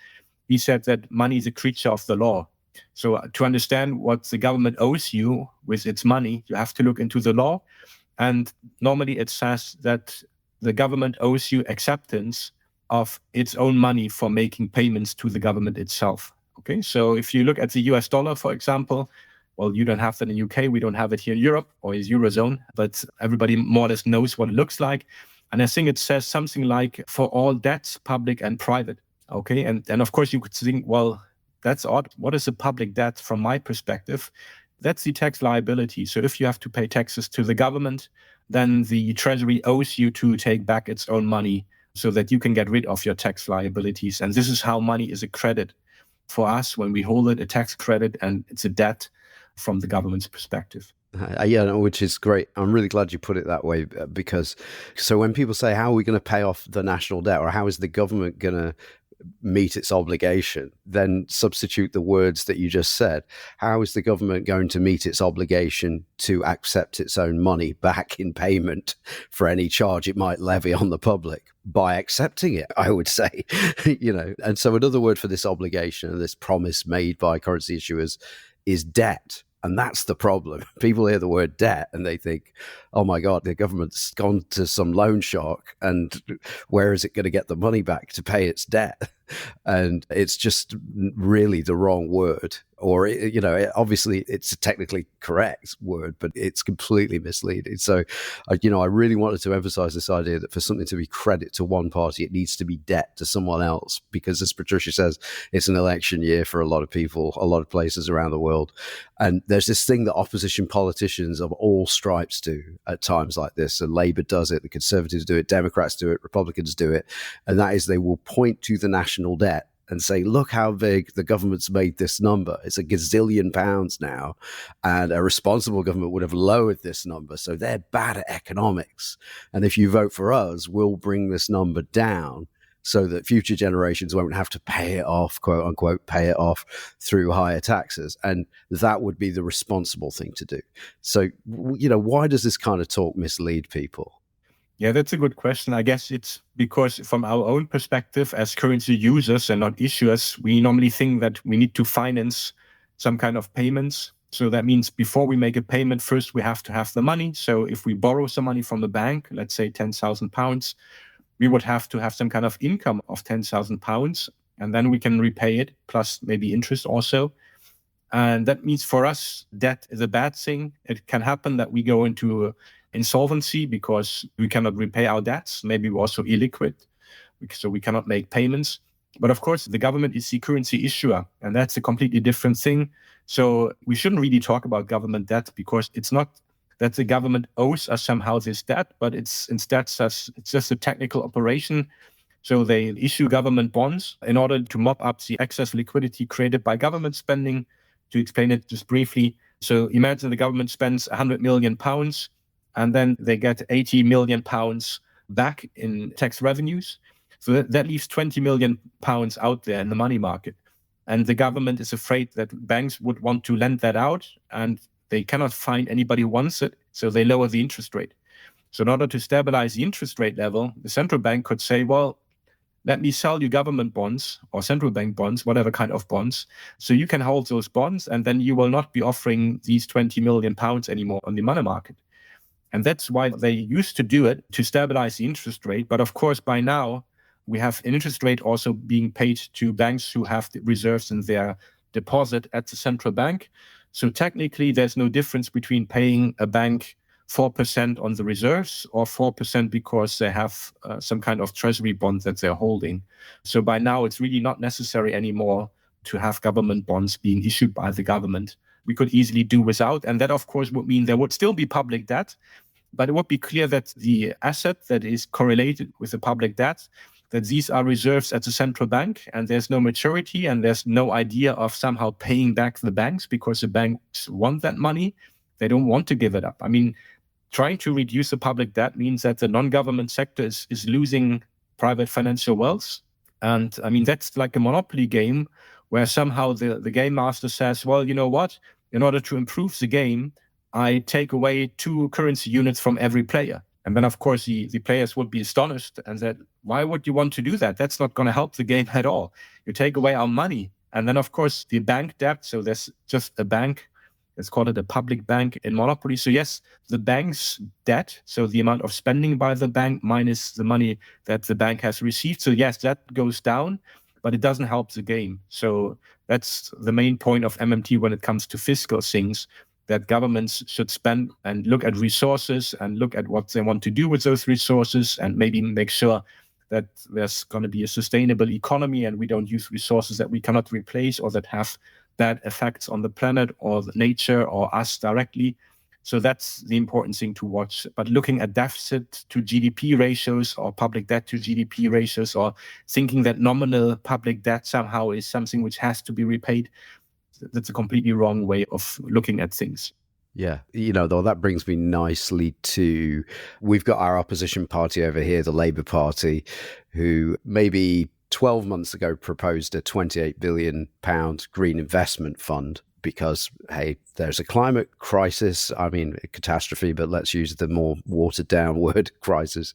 he said that money is a creature of the law. So to understand what the government owes you with its money, you have to look into the law. And normally it says that the government owes you acceptance of its own money for making payments to the government itself. Okay, so if you look at the US dollar, for example, well, you don't have that in UK, we don't have it here in Europe or in Eurozone, but everybody more or less knows what it looks like. And I think it says something like for all debts, public and private. Okay, and of course you could think, well, that's odd. What is a public debt from my perspective? That's the tax liability. So if you have to pay taxes to the government, then the Treasury owes you to take back its own money so that you can get rid of your tax liabilities. And this is how money is a credit for us when we hold it, a tax credit, and it's a debt from the government's perspective. Yeah, which is great. I'm really glad you put it that way, because so when people say, how are we going to pay off the national debt, or how is the government going to meet its obligation, then substitute the words that you just said. How is the government going to meet its obligation to accept its own money back in payment for any charge it might levy on the public? By accepting it, I would say. And so another word for this obligation and this promise made by currency issuers is debt. And that's the problem. People hear the word debt and they think, oh my God, the government's gone to some loan shark, and where is it going to get the money back to pay its debt? And it's just really the wrong word. Or, obviously it's a technically correct word, but it's completely misleading. So, I really wanted to emphasize this idea that for something to be credit to one party, it needs to be debt to someone else. Because as Patricia says, it's an election year for a lot of people, a lot of places around the world. And there's this thing that opposition politicians of all stripes do at times like this. And Labour does it, the Conservatives do it, Democrats do it, Republicans do it. And that is they will point to the national debt and say, look how big the government's made this number. It's £1 gazillion now. And a responsible government would have lowered this number. So they're bad at economics. And if you vote for us, we'll bring this number down so that future generations won't have to pay it off, quote unquote, pay it off through higher taxes. And that would be the responsible thing to do. So, why does this kind of talk mislead people? Yeah, that's a good question. I guess it's because from our own perspective as currency users and not issuers, we normally think that we need to finance some kind of payments. So that means before we make a payment, first we have to have the money. So if we borrow some money from the bank, let's say £10,000, we would have to have some kind of income of £10,000, and then we can repay it, plus maybe interest also. And that means for us, debt is a bad thing. It can happen that we go into insolvency because we cannot repay our debts. Maybe we're also illiquid, so we cannot make payments. But of course, the government is the currency issuer, and that's a completely different thing. So we shouldn't really talk about government debt, because it's not that the government owes us somehow this debt, but it's instead it's just a technical operation. So they issue government bonds in order to mop up the excess liquidity created by government spending. To explain it just briefly, so imagine the government spends £100 million, and then they get £80 million back in tax revenues. So that leaves £20 million out there in the money market. And the government is afraid that banks would want to lend that out, and they cannot find anybody who wants it, so they lower the interest rate. So in order to stabilize the interest rate level, the central bank could say, well, let me sell you government bonds or central bank bonds, whatever kind of bonds, so you can hold those bonds, and then you will not be offering these £20 million anymore on the money market. And that's why they used to do it, to stabilize the interest rate. But of course, by now, we have an interest rate also being paid to banks who have the reserves in their deposit at the central bank. So technically, there's no difference between paying a bank 4% on the reserves or 4% because they have some kind of treasury bond that they're holding. So by now, it's really not necessary anymore to have government bonds being issued by the government. We could easily do without. And that, of course, would mean there would still be public debt, but it would be clear that the asset that is correlated with the public debt, that these are reserves at the central bank, and there's no maturity, and there's no idea of somehow paying back the banks because the banks want that money. They don't want to give it up. I mean, trying to reduce the public debt means that the non-government sector is losing private financial wealth. And I mean, that's like a monopoly game where somehow the game master says, well, you know what? In order to improve the game, I take away 2 currency units from every player. And then, of course, the players would be astonished and said, why would you want to do that? That's not going to help the game at all. You take away our money. And then, of course, the bank debt, so there's just a bank Let's call it a public bank in monopoly. So yes, the bank's debt, so the amount of spending by the bank minus the money that the bank has received. So yes, that goes down, but it doesn't help the game. So that's the main point of MMT when it comes to fiscal things, that governments should spend and look at resources and look at what they want to do with those resources, and maybe make sure that there's going to be a sustainable economy and we don't use resources that we cannot replace or that have bad effects on the planet or the nature or us directly. So that's the important thing to watch. But looking at deficit to GDP ratios or public debt to GDP ratios, or thinking that nominal public debt somehow is something which has to be repaid, that's a completely wrong way of looking at things. Yeah, though that brings me nicely to, we've got our opposition party over here, the Labour Party, who maybe 12 months ago proposed a £28 billion green investment fund because, hey, there's a climate crisis. I mean, a catastrophe, but let's use the more watered down word, crisis.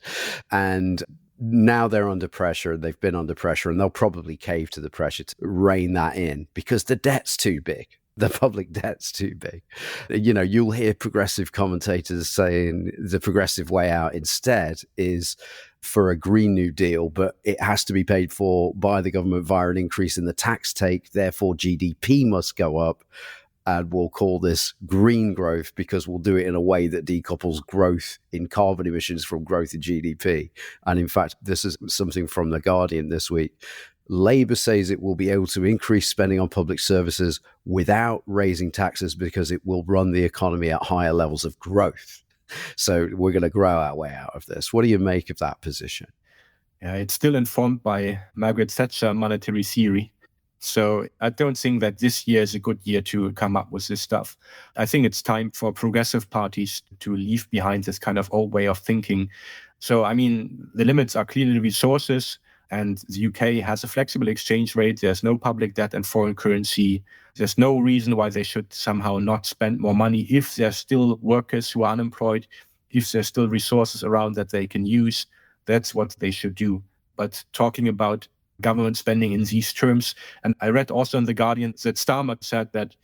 And now they're under pressure, and they've been under pressure, and they'll probably cave to the pressure to rein that in because the debt's too big. The public debt's too big. You'll hear progressive commentators saying the progressive way out instead is for a Green New Deal, but it has to be paid for by the government via an increase in the tax take. Therefore, GDP must go up. And we'll call this green growth because we'll do it in a way that decouples growth in carbon emissions from growth in GDP. And in fact, this is something from The Guardian this week. Labour says it will be able to increase spending on public services without raising taxes because it will run the economy at higher levels of growth. So we're going to grow our way out of this. What do you make of that position? Yeah, it's still informed by Margaret Thatcher monetary theory. So I don't think that this year is a good year to come up with this stuff. I think it's time for progressive parties to leave behind this kind of old way of thinking. So, I mean, the limits are clearly resources, and the UK has a flexible exchange rate. There's no public debt and foreign currency. There's no reason why they should somehow not spend more money if there's still workers who are unemployed, if there's still resources around that they can use. That's what they should do. But talking about government spending in these terms, and I read also in The Guardian that Starmer said that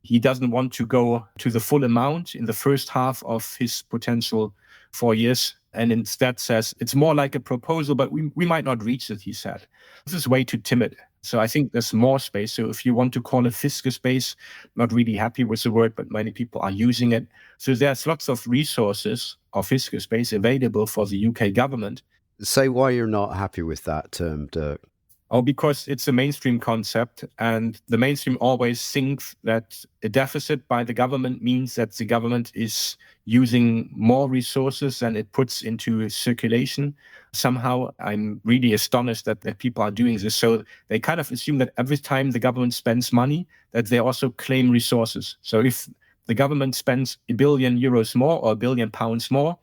he doesn't want to go to the full amount in the first half of his potential 4 years, and instead says it's more like a proposal, but we might not reach it, he said. This is way too timid. So I think there's more space. So if you want to call it fiscal space, not really happy with the word, but many people are using it. So there's lots of resources or fiscal space available for the UK government. Say why you're not happy with that term, Dirk. Oh, because it's a mainstream concept, and the mainstream always thinks that a deficit by the government means that the government is using more resources than it puts into circulation. Somehow, I'm really astonished that people are doing this. So they kind of assume that every time the government spends money, that they also claim resources. So if the government spends €1 billion more or £1 billion more,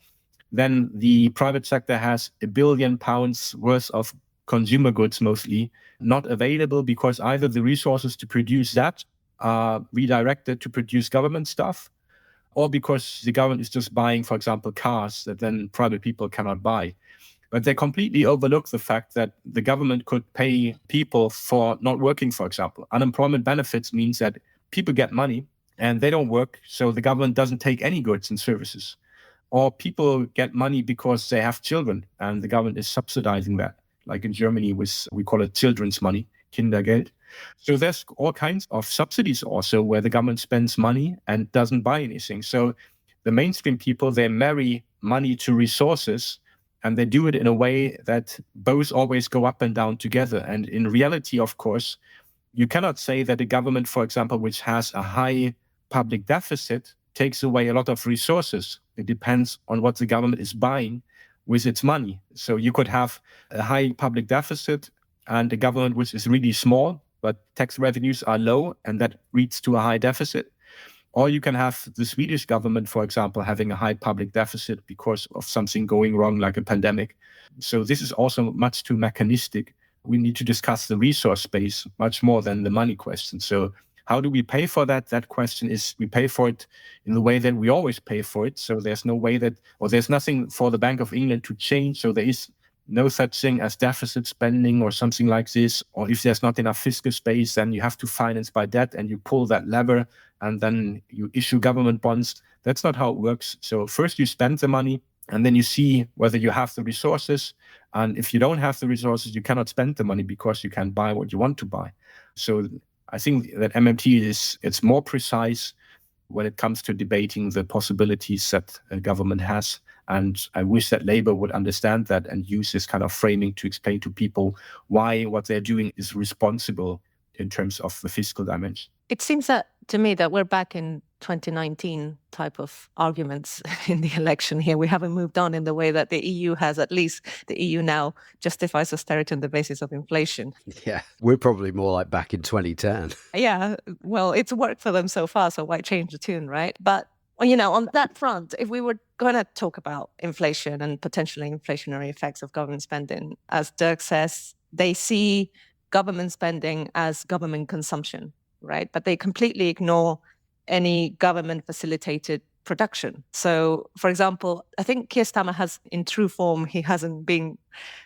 then the private sector has £1 billion worth of consumer goods mostly not available, because either the resources to produce that are redirected to produce government stuff, or because the government is just buying, for example, cars that then private people cannot buy. But they completely overlook the fact that the government could pay people for not working, for example. Unemployment benefits means that people get money and they don't work, so the government doesn't take any goods and services. Or people get money because they have children and the government is subsidizing that. Like in Germany, we call it children's money, Kindergeld. So there's all kinds of subsidies also where the government spends money and doesn't buy anything. So the mainstream people, they marry money to resources, and they do it in a way that both always go up and down together. And in reality, of course, you cannot say that a government, for example, which has a high public deficit, takes away a lot of resources. It depends on what the government is buying with its money. So you could have a high public deficit and a government which is really small, but tax revenues are low, and that leads to a high deficit. Or you can have the Swedish government, for example, having a high public deficit because of something going wrong, like a pandemic. So this is also much too mechanistic. We need to discuss the resource space much more than the money question. So how do we pay for that? That question is, we pay for it in the way that we always pay for it. So there's no way that, or there's nothing for the Bank of England to change. So there is no such thing as deficit spending or something like this. Or if there's not enough fiscal space, then you have to finance by debt, and you pull that lever and then you issue government bonds. That's not how it works. So first you spend the money, and then you see whether you have the resources. And if you don't have the resources, you cannot spend the money because you can't buy what you want to buy. So I think that MMT it's more precise when it comes to debating the possibilities that a government has. And I wish that Labour would understand that and use this kind of framing to explain to people why what they're doing is responsible in terms of the fiscal dimension. It seems that to me that we're back in 2019 type of arguments in the election here. We haven't moved on in the way that the EU has. At least the EU now justifies austerity on the basis of inflation. Yeah, we're probably more like back in 2010. Yeah, well, it's worked for them so far, so why change the tune, right? But, on that front, if we were going to talk about inflation and potentially inflationary effects of government spending, as Dirk says, they see government spending as government consumption, right? But they completely ignore any government-facilitated production. So, for example, I think Keir Starmer has, in true form, he hasn't been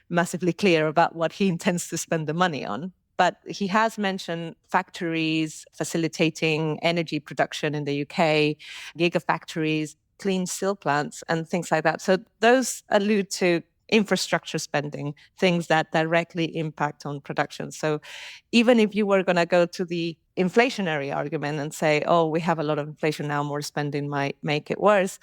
massively clear about what he intends to spend the money on. But he has mentioned factories facilitating energy production in the UK, gigafactories, clean steel plants, and things like that. So those allude to infrastructure spending, things that directly impact on production. So even if you were going to go to the inflationary argument and say, oh, we have a lot of inflation now, more spending might make it worse,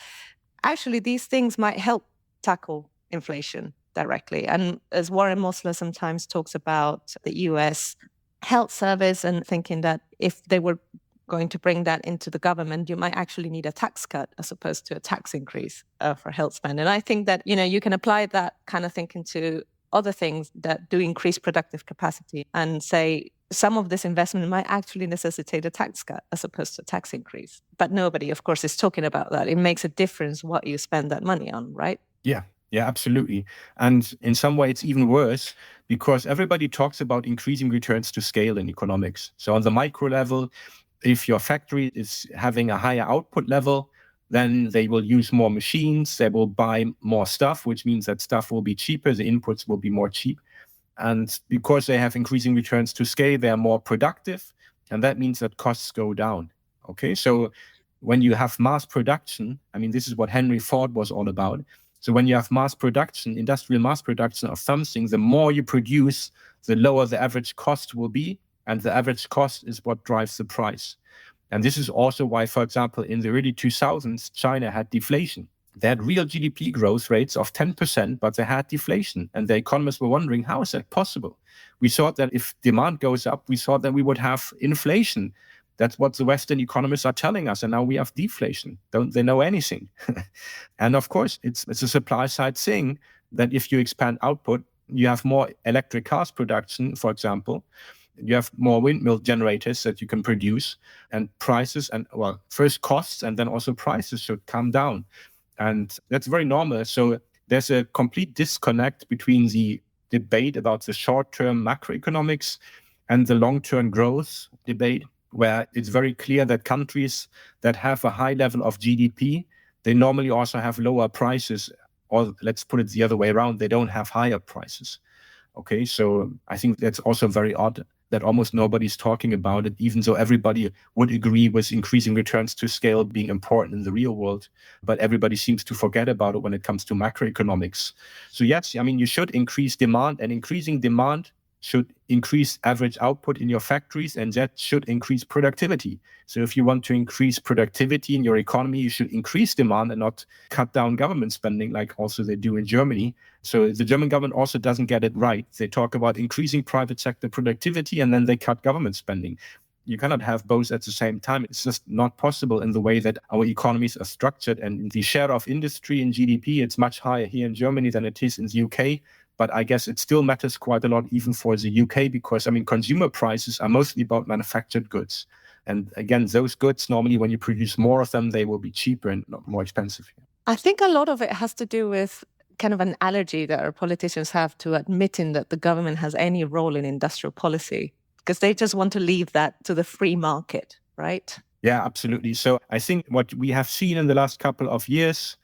actually these things might help tackle inflation directly. And as Warren Mosler sometimes talks about the US Health Service and thinking that if they were going to bring that into the government, you might actually need a tax cut as opposed to a tax increase for health spend. And I think that, you can apply that kind of thinking to other things that do increase productive capacity and say some of this investment might actually necessitate a tax cut as opposed to a tax increase. But nobody, of course, is talking about that. It makes a difference what you spend that money on, right? Yeah, absolutely. And in some way, it's even worse because everybody talks about increasing returns to scale in economics. So on the micro level, if your factory is having a higher output level, then they will use more machines, they will buy more stuff, which means that stuff will be cheaper, the inputs will be more cheap. And because they have increasing returns to scale, they are more productive. And that means that costs go down. Okay, so when you have mass production, this is what Henry Ford was all about. So when you have mass production, industrial mass production of something, the more you produce, the lower the average cost will be. And the average cost is what drives the price. And this is also why, for example, in the early 2000s, China had deflation. They had real GDP growth rates of 10%, but they had deflation. And the economists were wondering, how is that possible? We thought that if demand goes up, we thought that we would have inflation. That's what the Western economists are telling us. And now we have deflation. Don't they know anything? And of course, it's a supply side thing that if you expand output, you have more electric cars production, for example. You have more windmill generators that you can produce, and prices and, first costs and then also prices should come down. And that's very normal. So there's a complete disconnect between the debate about the short-term macroeconomics and the long-term growth debate, where it's very clear that countries that have a high level of GDP, they normally also have lower prices, or let's put it the other way around, they don't have higher prices. Okay, so I think that's also very odd that almost nobody's talking about it, even though everybody would agree with increasing returns to scale being important in the real world. But everybody seems to forget about it when it comes to macroeconomics. So yes, you should increase demand, and increasing demand should increase average output in your factories, and that should increase productivity. So if you want to increase productivity in your economy, you should increase demand and not cut down government spending like also they do in Germany. So the German government also doesn't get it right. They talk about increasing private sector productivity and then they cut government spending. You cannot have both at the same time. It's just not possible in the way that our economies are structured. And the share of industry in GDP, it's much higher here in Germany than it is in the UK. But I guess it still matters quite a lot even for the UK because, consumer prices are mostly about manufactured goods. And again, those goods, normally when you produce more of them, they will be cheaper and not more expensive. I think a lot of it has to do with kind of an allergy that our politicians have to admitting that the government has any role in industrial policy because they just want to leave that to the free market, right? Yeah, absolutely. So I think what we have seen in the last couple of years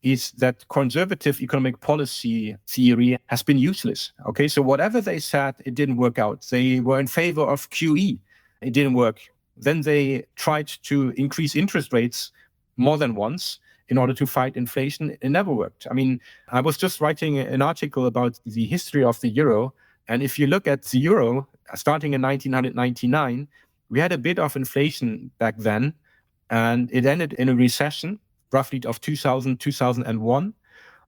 is that conservative economic policy theory has been useless. Okay, so whatever they said, it didn't work out. They were in favor of QE. It didn't work. then they tried to increase interest rates more than once in order to fight inflation. It never worked. I mean, I was just writing an article about the history of the euro. And if you look at the euro, starting in 1999, we had a bit of inflation back then, and it ended in a recession, roughly of 2000, 2001.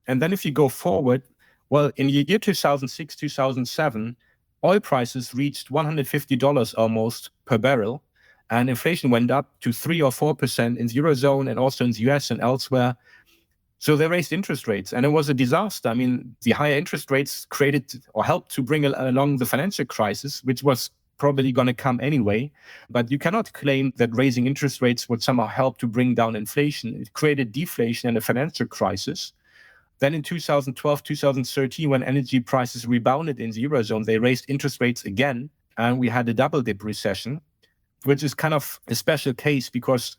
And then if you go forward, well, in the year 2006, 2007, oil prices reached $150 almost per barrel, and inflation went up to 3 or 4% in the Eurozone and also in the US and elsewhere. So they raised interest rates, and it was a disaster. I mean, the higher interest rates created or helped to bring along the financial crisis, which was probably going to come anyway. But you cannot claim that raising interest rates would somehow help to bring down inflation. It created deflation and a financial crisis. Then in 2012, 2013, when energy prices rebounded in the Eurozone, they raised interest rates again, and we had a double-dip recession, which is kind of a special case because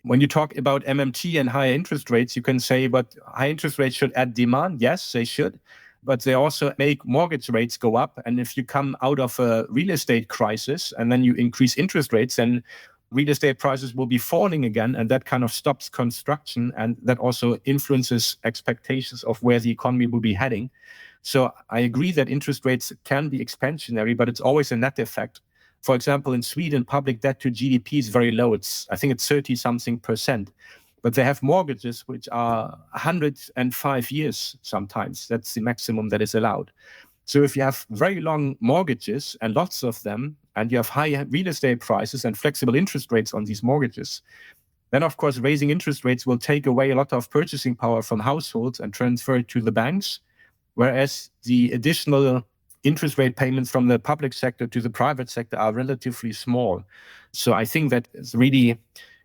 when you talk about MMT and higher interest rates, you can say, but high interest rates should add demand. Yes, they should, but they also make mortgage rates go up. And if you come out of a real estate crisis and then you increase interest rates, then real estate prices will be falling again, and that kind of stops construction, and that also influences expectations of where the economy will be heading. So I agree that interest rates can be expansionary, but it's always a net effect. For example, in Sweden, public debt to GDP is very low. I think it's 30-something%. But they have mortgages which are 105 years sometimes. That's the maximum that is allowed. So if you have very long mortgages and lots of them, and you have high real estate prices and flexible interest rates on these mortgages, then of course raising interest rates will take away a lot of purchasing power from households and transfer it to the banks, whereas the additional interest rate payments from the public sector to the private sector are relatively small. So I think that it's really,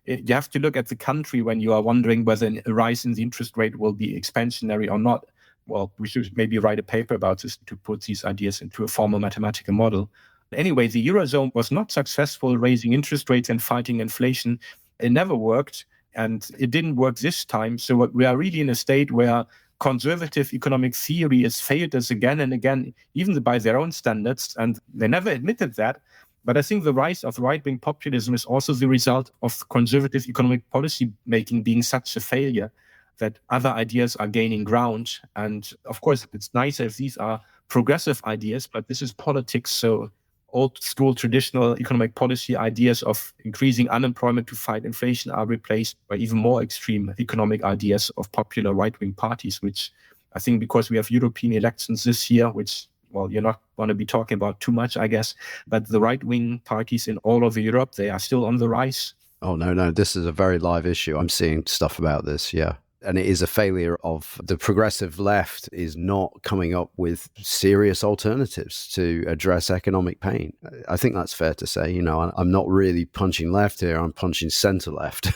you have to look at the country when you are wondering whether a rise in the interest rate will be expansionary or not. Well, we should maybe write a paper about this to put these ideas into a formal mathematical model. Anyway, the Eurozone was not successful raising interest rates and fighting inflation. It never worked, and it didn't work this time. So we are really in a state where conservative economic theory has failed us again and again, even by their own standards, and they never admitted that. But I think the rise of right-wing populism is also the result of conservative economic policy making being such a failure that other ideas are gaining ground. And of course, it's nicer if these are progressive ideas, but this is politics. So old school traditional economic policy ideas of increasing unemployment to fight inflation are replaced by even more extreme economic ideas of popular right-wing parties, which I think because we have European elections this year, which, well, you're not going to be talking about too much, I guess, but the right-wing parties in all over Europe, they are still on the rise. Oh, no, this is a very live issue. I'm seeing stuff about this, yeah. And it is a failure of the progressive left is not coming up with serious alternatives to address economic pain. I think that's fair to say. You know, I'm not really punching left here. I'm punching center left.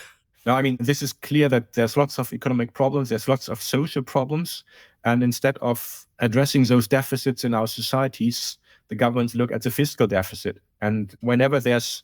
No, I mean, this is clear that there's lots of economic problems. There's lots of social problems. And instead of addressing those deficits in our societies, the governments look at the fiscal deficit. And whenever there's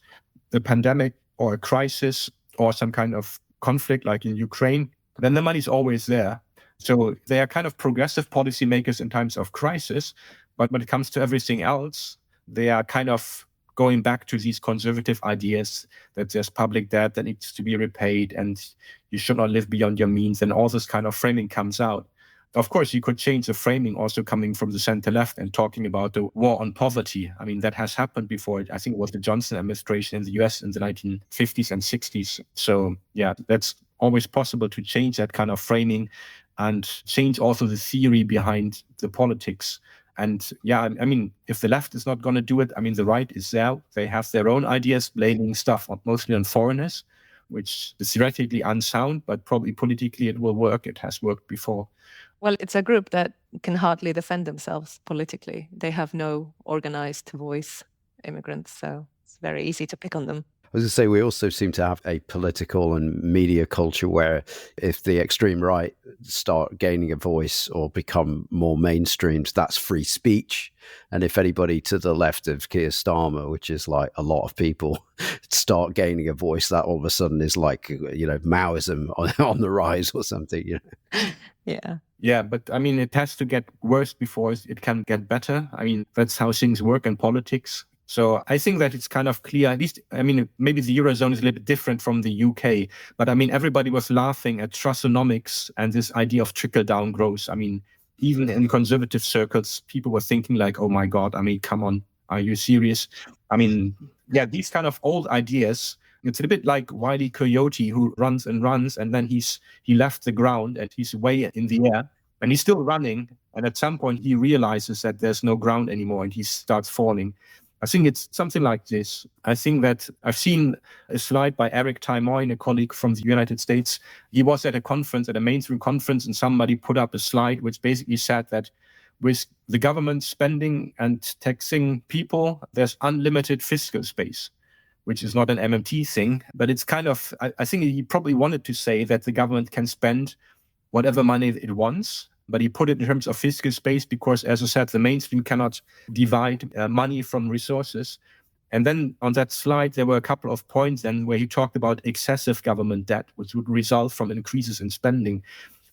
the pandemic or a crisis or some kind of conflict like in Ukraine, then the money's always there. So they are kind of progressive policymakers in times of crisis. But when it comes to everything else, they are kind of going back to these conservative ideas that there's public debt that needs to be repaid and you should not live beyond your means. And all this kind of framing comes out. Of course, you could change the framing also coming from the center left and talking about the war on poverty. I mean, that has happened before. I think it was the Johnson administration in the US in the 1950s and 60s. So yeah, that's always possible to change that kind of framing and change also the theory behind the politics. And yeah, I mean, if the left is not going to do it, I mean, the right is there. They have their own ideas, blaming stuff mostly on foreigners, which is theoretically unsound, but probably politically it will work. It has worked before. Well, it's a group that can hardly defend themselves politically. They have no organized voice, immigrants, so it's very easy to pick on them. I was going to say, we also seem to have a political and media culture where if the extreme right start gaining a voice or become more mainstreamed, that's free speech. And if anybody to the left of Keir Starmer, which is like a lot of people, start gaining a voice, that all of a sudden is like, you know, Maoism on the rise or something, you know? Yeah. Yeah, but I mean, it has to get worse before it can get better. I mean, that's how things work in politics. So I think that it's kind of clear, at least, I mean, maybe the Eurozone is a little bit different from the UK, but I mean, everybody was laughing at Trussonomics and this idea of trickle-down growth. I mean, even in conservative circles, people were thinking like, oh my God, I mean, come on, are you serious? I mean, yeah, these kind of old ideas, it's a bit like Wile E. Coyote who runs and runs, and then he left the ground and he's way in the air, and he's still running. And at some point he realizes that there's no ground anymore and he starts falling. I think it's something like this. I think that I've seen a slide by Eric Timoin, a colleague from the United States. He was at a conference, at a mainstream conference, and somebody put up a slide which basically said that with the government spending and taxing people, there's unlimited fiscal space, which is not an MMT thing, but it's kind of, I think he probably wanted to say that the government can spend whatever money it wants, but he put it in terms of fiscal space because, as I said, the mainstream cannot divide money from resources. And then on that slide, there were a couple of points then where he talked about excessive government debt, which would result from increases in spending.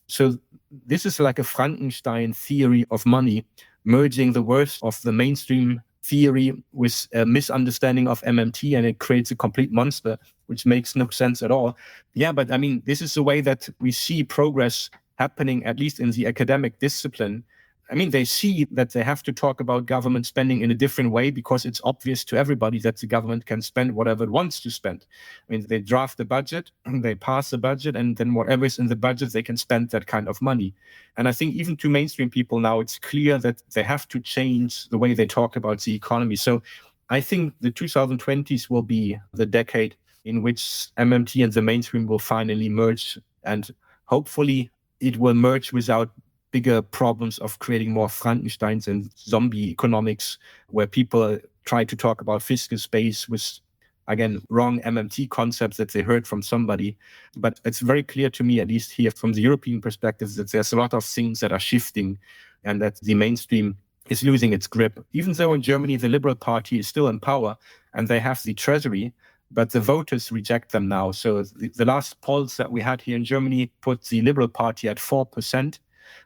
So this is like a Frankenstein theory of money, merging the worst of the mainstream theory with a misunderstanding of MMT, and it creates a complete monster, which makes no sense at all. Yeah, but I mean, this is the way that we see progress happening, at least in the academic discipline. I mean, they see that they have to talk about government spending in a different way because it's obvious to everybody that the government can spend whatever it wants to spend. I mean, they draft the budget, they pass the budget, and then whatever is in the budget, they can spend that kind of money. And I think even to mainstream people now, it's clear that they have to change the way they talk about the economy. So I think the 2020s will be the decade in which MMT and the mainstream will finally merge, and hopefully it will merge without bigger problems of creating more Frankensteins and zombie economics, where people try to talk about fiscal space with, again, wrong MMT concepts that they heard from somebody. But it's very clear to me, at least here from the European perspective, that there's a lot of things that are shifting and that the mainstream is losing its grip. Even though in Germany, the Liberal Party is still in power and they have the treasury, but the voters reject them now. So the last polls that we had here in Germany put the Liberal Party at 4%,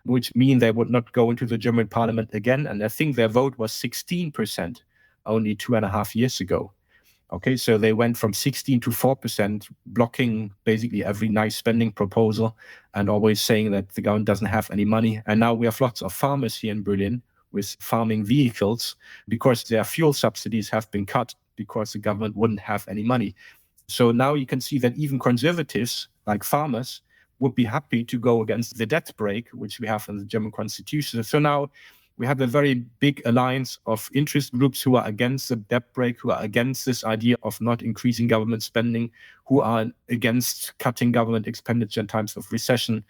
which mean they would not go into the German parliament again. And I think their vote was 16% only 2.5 years ago. Okay, so they went from 16 to 4%, blocking basically every nice spending proposal and always saying that the government doesn't have any money. And now we have lots of farmers here in Berlin with farming vehicles because their fuel subsidies have been cut because the government wouldn't have any money. So now you can see that even conservatives, like farmers, would be happy to go against the debt brake, which we have in the German constitution. So now we have a very big alliance of interest groups who are against the debt brake, who are against this idea of not increasing government spending, who are against cutting government expenditure in times of recession.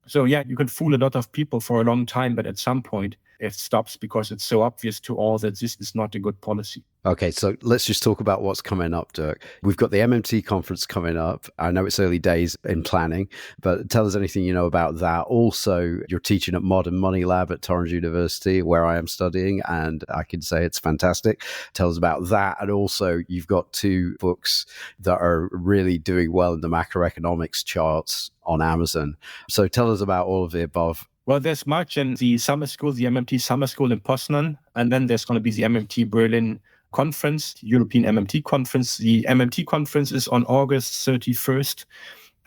So yeah, you can fool a lot of people for a long time, but at some point it stops because it's so obvious to all that this is not a good policy. Okay, so let's just talk about what's coming up, Dirk. We've got the MMT conference coming up. I know it's early days in planning, but tell us anything you know about that. Also, you're teaching at Modern Money Lab at Torrens University, where I am studying, and I can say it's fantastic. Tell us about that. And also, you've got 2 books that are really doing well in the macroeconomics charts on Amazon. So tell us about all of the above. Well, there's March in the summer school, the MMT summer school in Poznan, and then there's going to be the MMT Berlin conference, European MMT conference. The MMT conference is on August 31st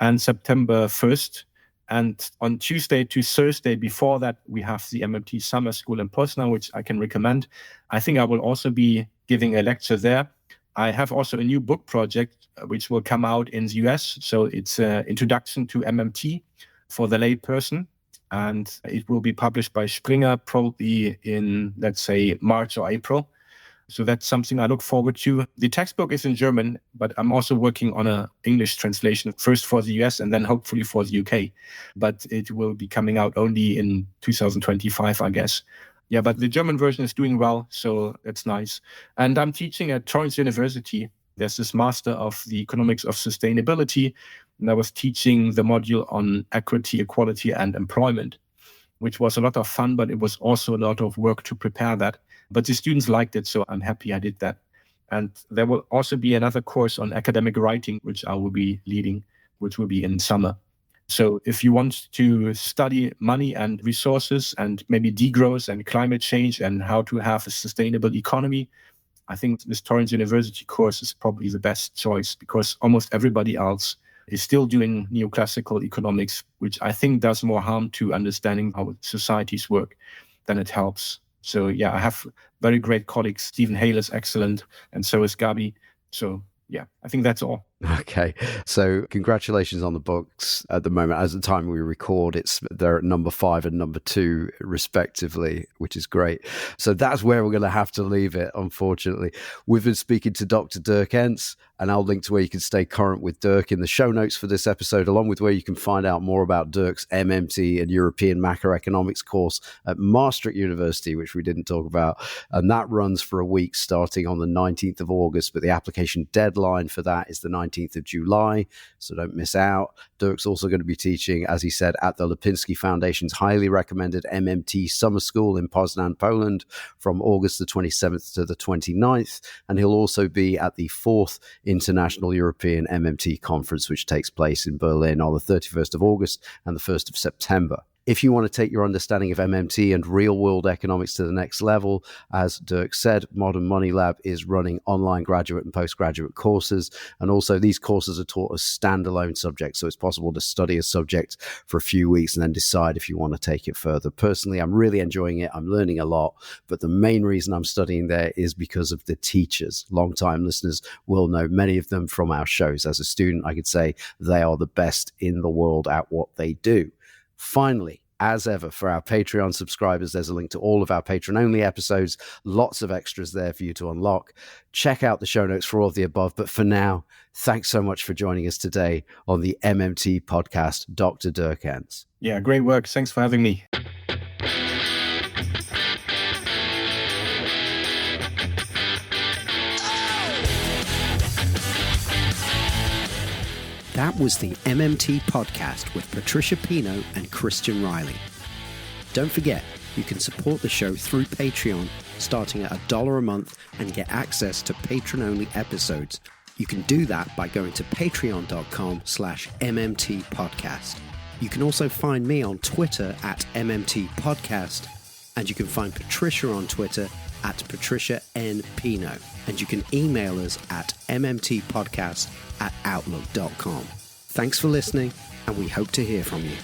and September 1st. And on Tuesday to Thursday before that, we have the MMT summer school in Poznan, which I can recommend. I think I will also be giving a lecture there. I have also a new book project, which will come out in the US. So it's an introduction to MMT for the lay person. And it will be published by Springer probably in, let's say, March or April. So that's something I look forward to. The textbook is in German, but I'm also working on an English translation, first for the US and then hopefully for the UK. But it will be coming out only in 2025, I guess. Yeah, but the German version is doing well, so that's nice. And I'm teaching at Torrens University. There's this Master of the Economics of Sustainability, and I was teaching the module on equity, equality, and employment, which was a lot of fun, but it was also a lot of work to prepare that. But the students liked it, so I'm happy I did that. And there will also be another course on academic writing, which I will be leading, which will be in summer. So if you want to study money and resources and maybe degrowth and climate change and how to have a sustainable economy, I think this Torrance University course is probably the best choice, because almost everybody else is still doing neoclassical economics, which I think does more harm to understanding how societies work than it helps. So yeah, I have very great colleagues. Stephen Hale is excellent, and so is Gabi. So yeah, I think that's all. Okay, so congratulations on the books. At the moment, as the time we record, they're at number 5 and number 2 respectively, which is great. So that's where we're going to have to leave it, unfortunately. We've been speaking to Dr. Dirk Ehnts, and I'll link to where you can stay current with Dirk in the show notes for this episode, along with where you can find out more about Dirk's MMT and European Macroeconomics course at Maastricht University, which we didn't talk about. And that runs for a week starting on the 19th of August, but the application deadline for that is the 19th of July, so don't miss out. Dirk's also going to be teaching, as he said, at the Lipinski Foundation's highly recommended MMT Summer School in Poznan, Poland, from August the 27th to the 29th, and he'll also be at the 4th International European MMT Conference, which takes place in Berlin on the 31st of August and the 1st of September. If you want to take your understanding of MMT and real-world economics to the next level, as Dirk said, Modern Money Lab is running online graduate and postgraduate courses. And also these courses are taught as standalone subjects, so it's possible to study a subject for a few weeks and then decide if you want to take it further. Personally, I'm really enjoying it. I'm learning a lot. But the main reason I'm studying there is because of the teachers. Long-time listeners will know many of them from our shows. As a student, I could say they are the best in the world at what they do. Finally, as ever, for our Patreon subscribers, there's a link to all of our Patreon-only episodes, lots of extras there for you to unlock. Check out the show notes for all of the above. But for now, thanks so much for joining us today on the MMT podcast, Dr. Dirk Ehnts. Yeah, great work. Thanks for having me. That was the MMT podcast with Patricia Pino and Christian Riley. Don't forget, you can support the show through Patreon, starting at $1 a month, and get access to patron-only episodes. You can do that by going to patreon.com/MMT podcast. You can also find me on Twitter at MMT podcast, and you can find Patricia on Twitter at Patricia N. Pino. And you can email us at mmtpodcast@outlook.com. Thanks for listening, and we hope to hear from you.